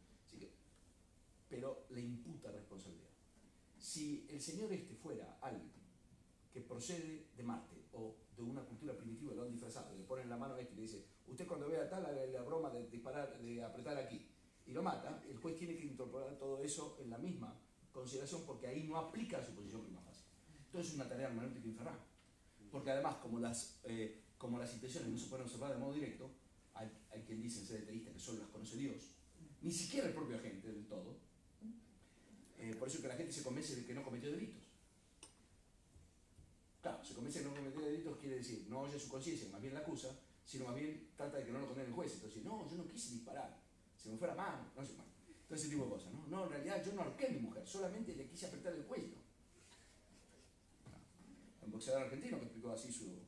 pero le imputa responsabilidad. Si el señor este fuera alguien que procede de Marte o de una cultura primitiva, lo han disfrazado, le ponen la mano a este y le dice, usted cuando vea tal, haga la broma de disparar, de apretar aquí, y lo mata, el juez tiene que incorporar todo eso en la misma consideración porque ahí no aplica la suposición prima facie. Entonces es una tarea hermenéutica infernal. Porque además, como las intenciones no se pueden observar de modo directo, hay quien dice en ser deteísta que solo las conoce Dios, ni siquiera el propio agente del todo. Por eso que la gente se convence de que no cometió delitos. Claro, se convence de que no cometió delitos quiere decir, no oye su conciencia, más bien la acusa, sino más bien trata de que no lo condene el juez. Entonces, no, yo no quise disparar, se me fue la mano, no sé más. Todo ese tipo de cosas, ¿no? No, en realidad yo no ahorqué a mi mujer, solamente le quise apretar el cuello. Un boxeador argentino que explicó así su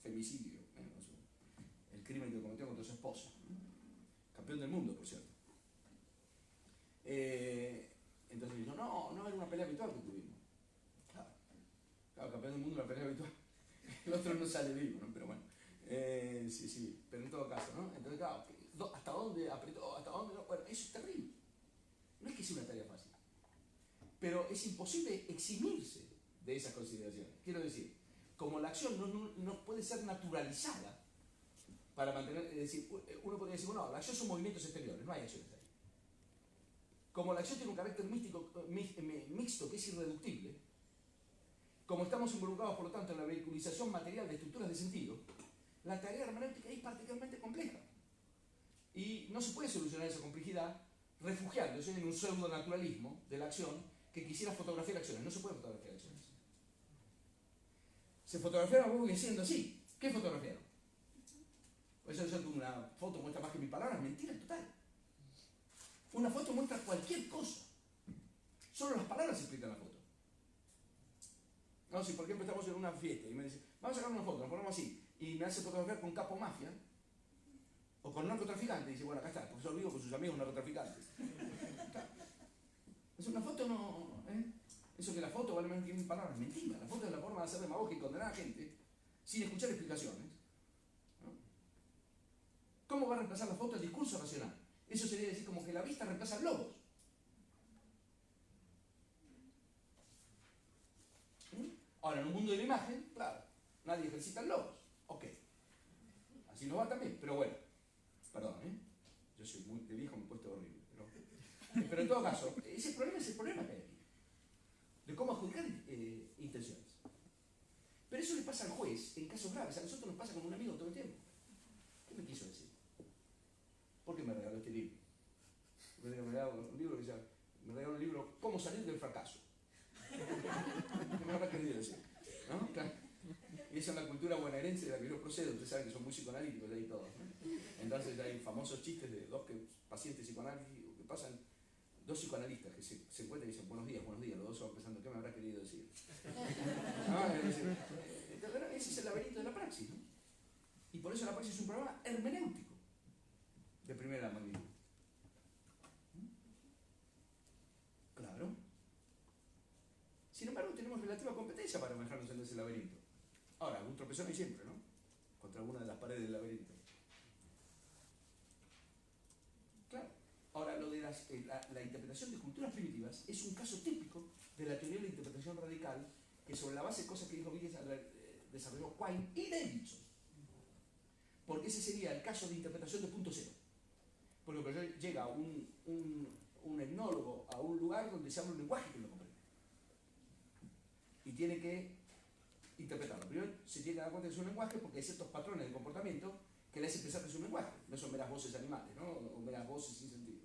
femicidio, el crimen que cometió contra su esposa. Campeón del mundo, por cierto. Entonces dijo, no era una pelea habitual que tuvimos. Claro, campeón del mundo, una pelea habitual. El otro no sale vivo, ¿no? Pero bueno. Sí, pero en todo caso, ¿no? Entonces, claro, ¿hasta dónde apretó? ¿Hasta dónde no? Bueno, eso es terrible. No es que sea una tarea fácil. Pero es imposible eximirse de esas consideraciones. Quiero decir, como la acción no puede ser naturalizada para mantener, es decir, uno podría decir, bueno, la acción son movimientos exteriores, no hay acciones ahí. Como la acción tiene un carácter mixto que es irreductible, como estamos involucrados, por lo tanto, en la vehiculización material de estructuras de sentido, la tarea hermenéutica es particularmente compleja. Y no se puede solucionar esa complejidad refugiándose en un pseudo-naturalismo de la acción que quisiera fotografiar acciones. No se puede fotografiar acciones. Se fotografiaron a Google siendo así. ¿Qué fotografiaron? Pues eso es una foto muestra más que mil palabras, mentira total. Una foto muestra cualquier cosa. Solo las palabras explican la foto. No, si por ejemplo estamos en una fiesta y me dice, vamos a sacar una foto, nos ponemos así, y me hace fotografiar con capo mafia o con narcotraficante, y dice, bueno, acá está, el profesor Vigo con sus amigos narcotraficantes. Es una foto, no, eso que la foto vale menos que mil palabras, mentira. La foto es la forma de hacer demagogia y condenar a gente sin escuchar explicaciones. ¿No? ¿Cómo va a reemplazar la foto el discurso racional? Eso sería decir como que la vista reemplaza globos. Ahora, en un mundo de la imagen, claro, nadie ejercita el logos. Ok. Así nos va también, pero bueno. Perdón, yo soy muy de viejo, me he puesto horrible. Pero en todo caso, ese problema es el problema que hay aquí. De cómo adjudicar intenciones. Pero eso le pasa al juez en casos graves. A nosotros nos pasa con un amigo todo el tiempo. ¿Qué me quiso decir? ¿Por qué me regaló este libro? Me regaló un libro que se llama, me regaló un libro ¿Cómo salir del fracaso? ¿Qué me habrá querido decir? ¿No? Claro. Y esa es la cultura bonaerense de la que yo procedo. Ustedes saben que son muy psicoanalíticos ahí todos, ¿no? Entonces hay famosos chistes de dos pacientes psicoanalíticos que pasan dos psicoanalistas que se encuentran y dicen buenos días, los dos van pensando qué me habrá querido decir. ¿No? Es decir, ese es el laberinto de la praxis, ¿no? Y por eso la praxis es un programa hermenéutico de primera magnitud. Claro. Sin embargo, tenemos relativa competencia para manejarnos en ese laberinto. Ahora, un tropezón hay siempre, ¿no? Contra alguna de las paredes del laberinto. Claro. Ahora, lo de la interpretación de culturas primitivas es un caso típico de la teoría de la interpretación radical que sobre la base de cosas que dijo Wiggins desarrolló Quine y Davidson. Porque ese sería el caso de interpretación de punto cero. Por ejemplo, llega un etnólogo a un lugar donde se habla un lenguaje que no comprende. Y tiene que interpretarlo. Primero se tiene que dar cuenta de que es un lenguaje porque hay ciertos patrones de comportamiento que le hacen pensar que es un lenguaje. No son meras voces animales, ¿no? O meras voces sin sentido.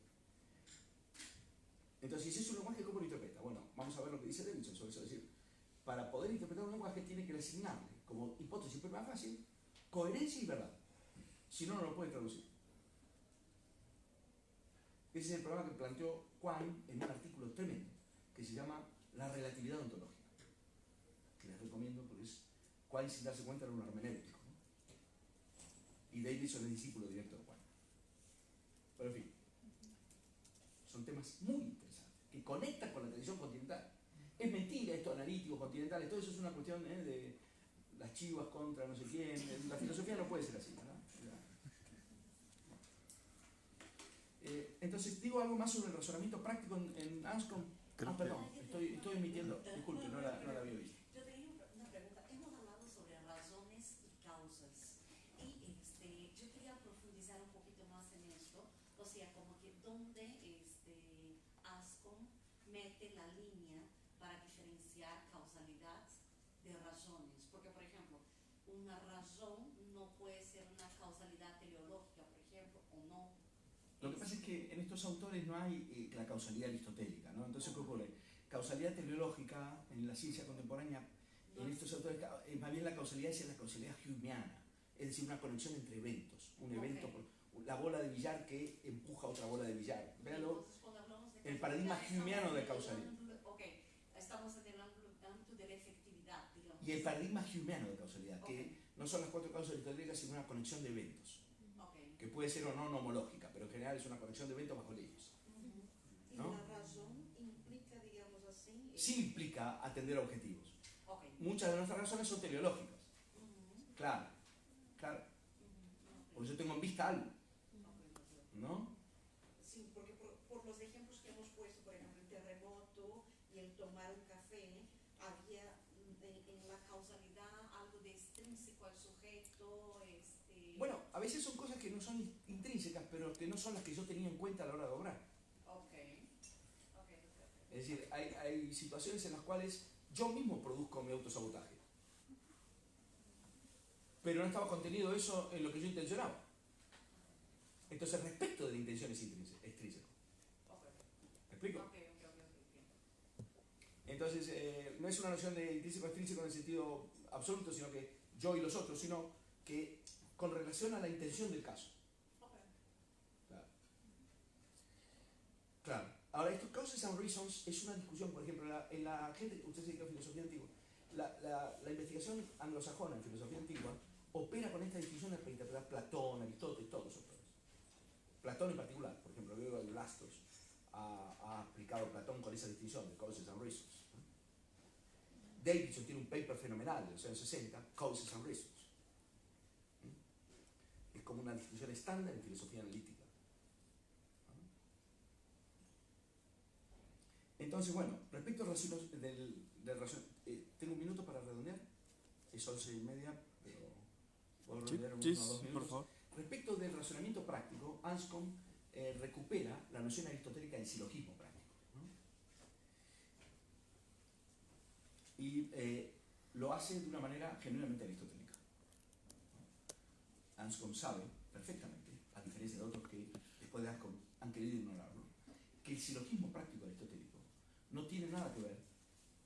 Entonces, si es un lenguaje, ¿cómo lo interpreta? Bueno, vamos a ver lo que dice Davidson sobre eso. Es decir, para poder interpretar un lenguaje tiene que asignarle, como hipótesis más fácil, coherencia y verdad. Si no, no lo puede traducir. Ese es el problema que planteó Quine en un artículo tremendo que se llama La relatividad ontológica, que les recomiendo porque Quine, sin darse cuenta, era un hermenéutico, ¿no? Y Davidson es discípulo directo de Quine. Pero en fin, son temas muy interesantes que conectan con la tradición continental. Es mentira esto, analíticos, continentales, todo eso es una cuestión de las chivas contra no sé quién. La filosofía no puede ser así, ¿verdad? Entonces, digo algo más sobre el razonamiento práctico en Anscombe. Perdón, estoy emitiendo, disculpe, no la había visto.
Yo tenía una pregunta. Hemos hablado sobre razones y causas. Y yo quería profundizar un poquito más en esto. O sea, como que dónde Anscombe mete la línea para diferenciar causalidad de razones. Porque, por ejemplo, una razón no puede ser una causalidad teleológica, por ejemplo, o no.
Lo que pasa es que en estos autores no hay la causalidad aristotélica, ¿no? Entonces, ¿qué ocurre? Causalidad teleológica en la ciencia contemporánea, en estos autores, más bien la causalidad es la causalidad humeana, es decir, una conexión entre eventos. Un evento, la bola de billar que empuja a otra bola de billar. Véanlo, el paradigma humeano de causalidad.
Ok, estamos en el ámbito de la efectividad, digamos.
Y el paradigma humeano de causalidad, que no son las cuatro causas aristotélicas, sino una conexión de eventos. Que puede ser o no nomológica, pero en general es una conexión de eventos bajo leyes. ¿No?
¿Y la razón implica, digamos así?
Sí implica atender a objetivos. Muchas de nuestras razones son teleológicas. Claro. Porque yo tengo en vista algo. ¿No?
Sí, porque por los ejemplos que hemos puesto, por ejemplo, el terremoto y el tomar un café, había en la causalidad algo de extrínseco al sujeto.
Bueno, a veces son cosas que no son intrínsecas, pero que no son las que yo tenía en cuenta a la hora de obrar. Es decir, hay situaciones en las cuales yo mismo produzco mi autosabotaje. Pero no estaba contenido eso en lo que yo intencionaba. Entonces, respecto de la intención es extrínseco. ¿Me explico? Entonces, no es una noción de intrínseco-extrínseco en el sentido absoluto, sino que yo y los otros, sino que con relación a la intención del caso. Claro. Ahora, estos causes and reasons es una discusión, por ejemplo, en la gente, usted se dedica a filosofía antigua, la investigación anglosajona en filosofía antigua opera con estas discusiones para interpretar Platón, Aristóteles, todos los autores. Platón en particular, por ejemplo, Gregorio de Lastos ha aplicado Platón con esa distinción de causes and reasons. Davidson tiene un paper fenomenal de los años 60, Causes and Reasons. Es como una discusión estándar en filosofía analítica. Entonces, bueno, respecto al tengo un minuto para redondear, es 11:30, pero puedo redondear unos 2 minutos.
Por favor.
Respecto del razonamiento práctico, Anscombe recupera la noción aristotélica del silogismo práctico, ¿no? Y lo hace de una manera genuinamente aristotélica. Anscombe sabe perfectamente, a diferencia de otros que después de Anscombe han querido ignorarlo, que el silogismo práctico aristotélico no tiene nada que ver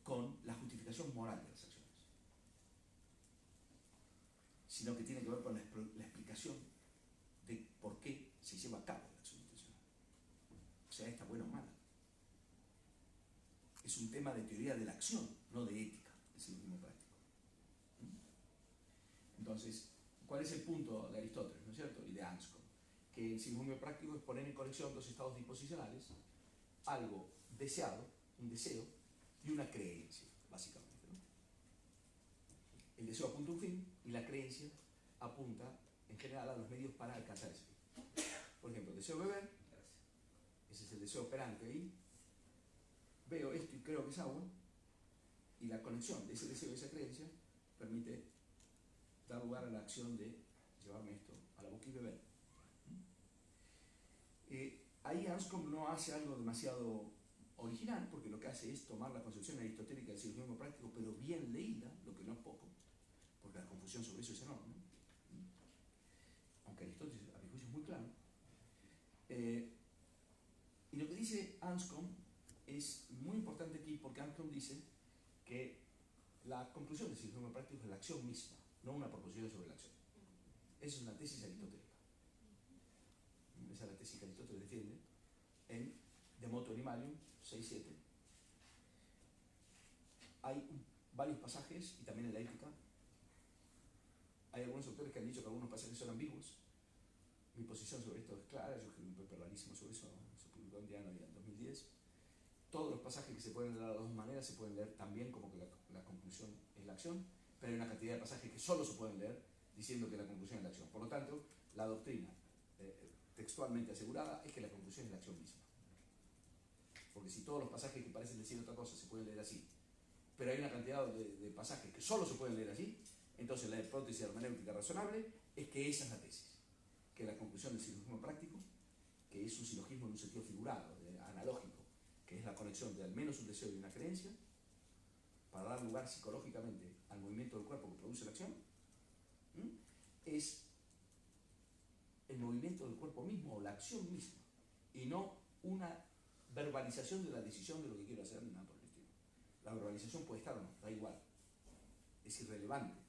con la justificación moral de las acciones, sino que tiene que ver con la explicación de por qué se lleva a cabo la acción intencional. O sea, esta buena o mala. es un tema de teoría de la acción, no de ética, del silogismo práctico. Entonces, ¿cuál es el punto de Aristóteles, ¿no es cierto? Y de Anscombe, que el silogismo práctico es poner en conexión dos estados disposicionales, algo deseado, un deseo, y una creencia, básicamente, ¿no? El deseo apunta a un fin y la creencia apunta, en general, a los medios para alcanzar ese fin. Por ejemplo, deseo beber, ese es el deseo operante ahí, veo esto y creo que es agua, y la conexión de ese deseo y esa creencia permite dar lugar a la acción de llevarme esto a la boca y beber. Ahí Anscombe no hace algo demasiado original, porque lo que hace es tomar la concepción aristotélica del silogismo práctico, pero bien leída, lo que no es poco, porque la confusión sobre eso es enorme, aunque Aristóteles, a mi juicio, es muy claro. Y lo que dice Anscombe es muy importante aquí, porque Anscombe dice que la conclusión del silogismo práctico es la acción misma, no una proposición sobre la acción. Esa es una tesis aristotélica. Esa es la tesis que Aristóteles defiende en De Motu Animalium 6.7. Hay varios pasajes, y también en la ética. Hay algunos autores que han dicho que algunos pasajes son ambiguos. Mi posición sobre esto es clara, yo escribí un paper larguísimo sobre eso, se publicó en Diana en 2010. Todos los pasajes que se pueden leer de las dos maneras se pueden leer también como que la conclusión es la acción, pero hay una cantidad de pasajes que solo se pueden leer diciendo que la conclusión es la acción. Por lo tanto, la doctrina textualmente asegurada es que la conclusión es la acción misma. Porque si todos los pasajes que parecen decir otra cosa se pueden leer así, pero hay una cantidad de pasajes que solo se pueden leer así, entonces la hipótesis hermenéutica razonable es que esa es la tesis, que la conclusión del silogismo práctico, que es un silogismo en un sentido figurado, analógico, que es la conexión de al menos un deseo y una creencia, para dar lugar psicológicamente al movimiento del cuerpo que produce la acción, es el movimiento del cuerpo mismo o la acción misma, y no una verbalización de la decisión de lo que quiero hacer ni nada por el estilo. La verbalización puede estar o no, da igual, es irrelevante.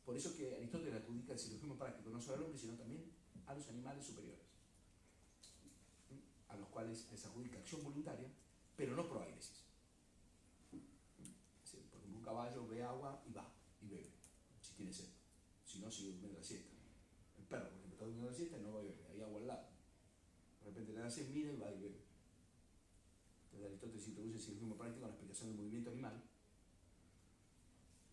Por eso que Aristóteles adjudica el silogismo práctico no solo al hombre, sino también a los animales superiores, a los cuales les adjudica acción voluntaria, pero no proairesis. Por ejemplo, un caballo ve agua y va, y bebe, si tiene sed, si no, sigue durmiendo la siesta. El perro, por ejemplo, está durmiendo la siesta y no va y bebe, hay agua al lado. De repente le da sed, mira y va y bebe. Entonces Aristóteles introduce el silogismo práctico en la explicación del movimiento animal,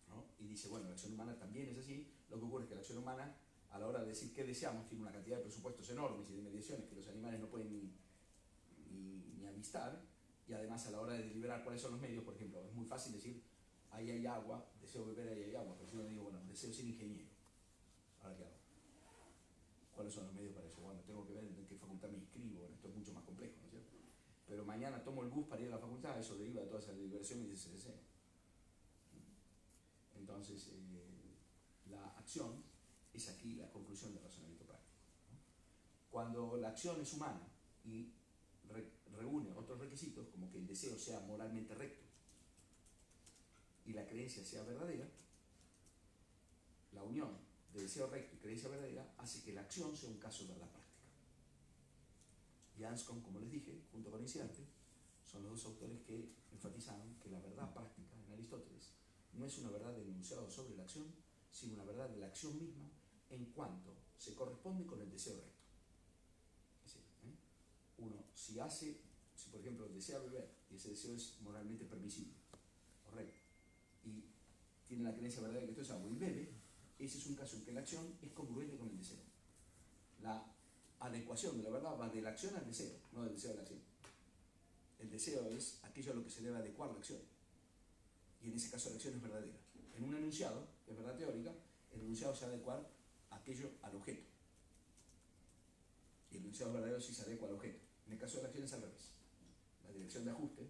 ¿no? Y dice, bueno, la acción humana también es así. Lo que ocurre es que la acción humana, a la hora de decir qué deseamos, tiene una cantidad de presupuestos enormes y de mediaciones que los animales no pueden ni avistar, y además a la hora de deliberar cuáles son los medios, por ejemplo, es muy fácil decir, ahí hay agua, deseo beber, ahí hay agua, pero si yo digo, bueno, deseo ser ingeniero, ¿ahora qué hago? ¿Cuáles son los medios para eso? Bueno, tengo que ver en qué facultad me inscribo, bueno, esto es mucho más complejo, ¿no es cierto? Pero mañana tomo el bus para ir a la facultad, eso deriva de toda esa deliberación y de ese deseo. Entonces, la acción es aquí la conclusión del razonamiento práctico, ¿no? Cuando la acción es humana y reúne otros requisitos, como que el deseo sea moralmente recto y la creencia sea verdadera, la unión de deseo recto y creencia verdadera hace que la acción sea un caso de verdad práctica. Y Anscombe, como les dije, junto con Incidente, son los dos autores que enfatizaron que la verdad práctica en Aristóteles no es una verdad del enunciado sobre la acción, sino una verdad de la acción misma en cuanto se corresponde con el deseo recto. Es decir, uno, si por ejemplo desea beber y ese deseo es moralmente permisible, correcto, y tiene la creencia verdadera que esto es agua y bebe, ese es un caso en que la acción es congruente con el deseo. La adecuación de la verdad va de la acción al deseo, no del deseo a la acción. El deseo es aquello a lo que se debe adecuar la acción, y en ese caso la acción es verdadera. En un enunciado, que es verdad teórica, el enunciado se adecuar aquello al objeto, y el enunciado verdadero sí se adecua al objeto. En el caso de la acción es al revés. La dirección de ajuste,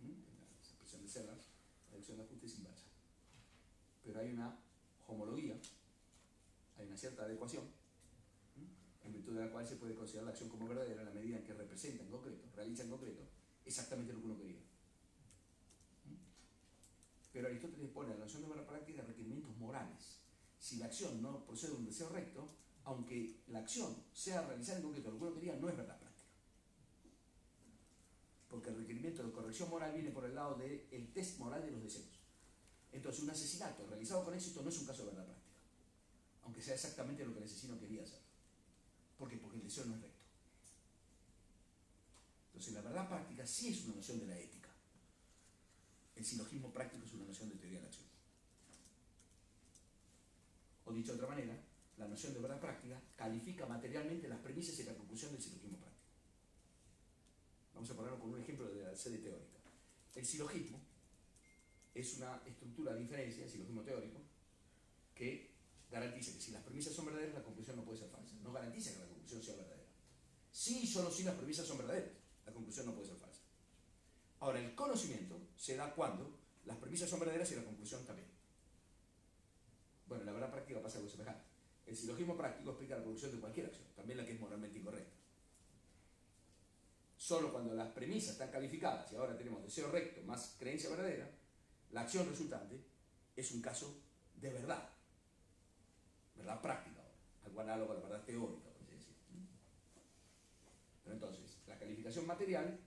en la expresión de Serras, la dirección de ajuste es inversa. Pero hay una homología, hay una cierta adecuación, en virtud de la cual se puede considerar la acción como verdadera en la medida en que representa en concreto, realiza en concreto, exactamente lo que uno quería. Pero Aristóteles pone a la noción de verdad práctica requerimientos morales. Si la acción no procede de un deseo recto, aunque la acción sea realizada en concreto lo que uno quería, no es verdad práctica. porque el requerimiento de corrección moral viene por el lado del test moral de los deseos. Entonces, un asesinato realizado con éxito no es un caso de verdad práctica, aunque sea exactamente lo que el asesino quería hacer. ¿Por qué? Porque el deseo no es recto. Entonces, la verdad práctica sí es una noción de la ética. El silogismo práctico es una noción de teoría de la acción. O dicho de otra manera, la noción de verdad práctica califica materialmente las premisas y la conclusión del silogismo práctico. Vamos a ponerlo con un ejemplo de la sede teórica. El silogismo es una estructura de inferencia, el silogismo teórico, que garantiza que si las premisas son verdaderas, la conclusión no puede ser falsa. No garantiza que la conclusión sea verdadera. Sí y solo si las premisas son verdaderas, la conclusión no puede ser falsa. Ahora, el conocimiento se da cuando las premisas son verdaderas y la conclusión también. Bueno, en la verdad práctica pasa algo semejante. El silogismo práctico explica la conclusión de cualquier acción, también la que es moralmente incorrecta. Solo cuando las premisas están calificadas y ahora tenemos deseo recto más creencia verdadera, la acción resultante es un caso de verdad. Verdad práctica, algo análogo a la verdad teórica, por así decirlo. Pero entonces, la calificación material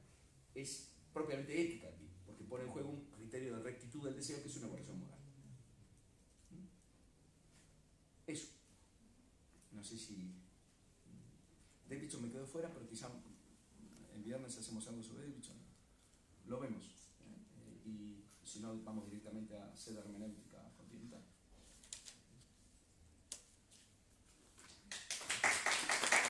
es propiamente ética aquí, porque pone en juego un criterio de rectitud del deseo que es una evaluación moral. Eso. No sé si Davidson me quedó fuera, pero quizá el viernes hacemos algo sobre Davidson. Lo vemos. Y si no, vamos directamente a Cedar hermenéutica.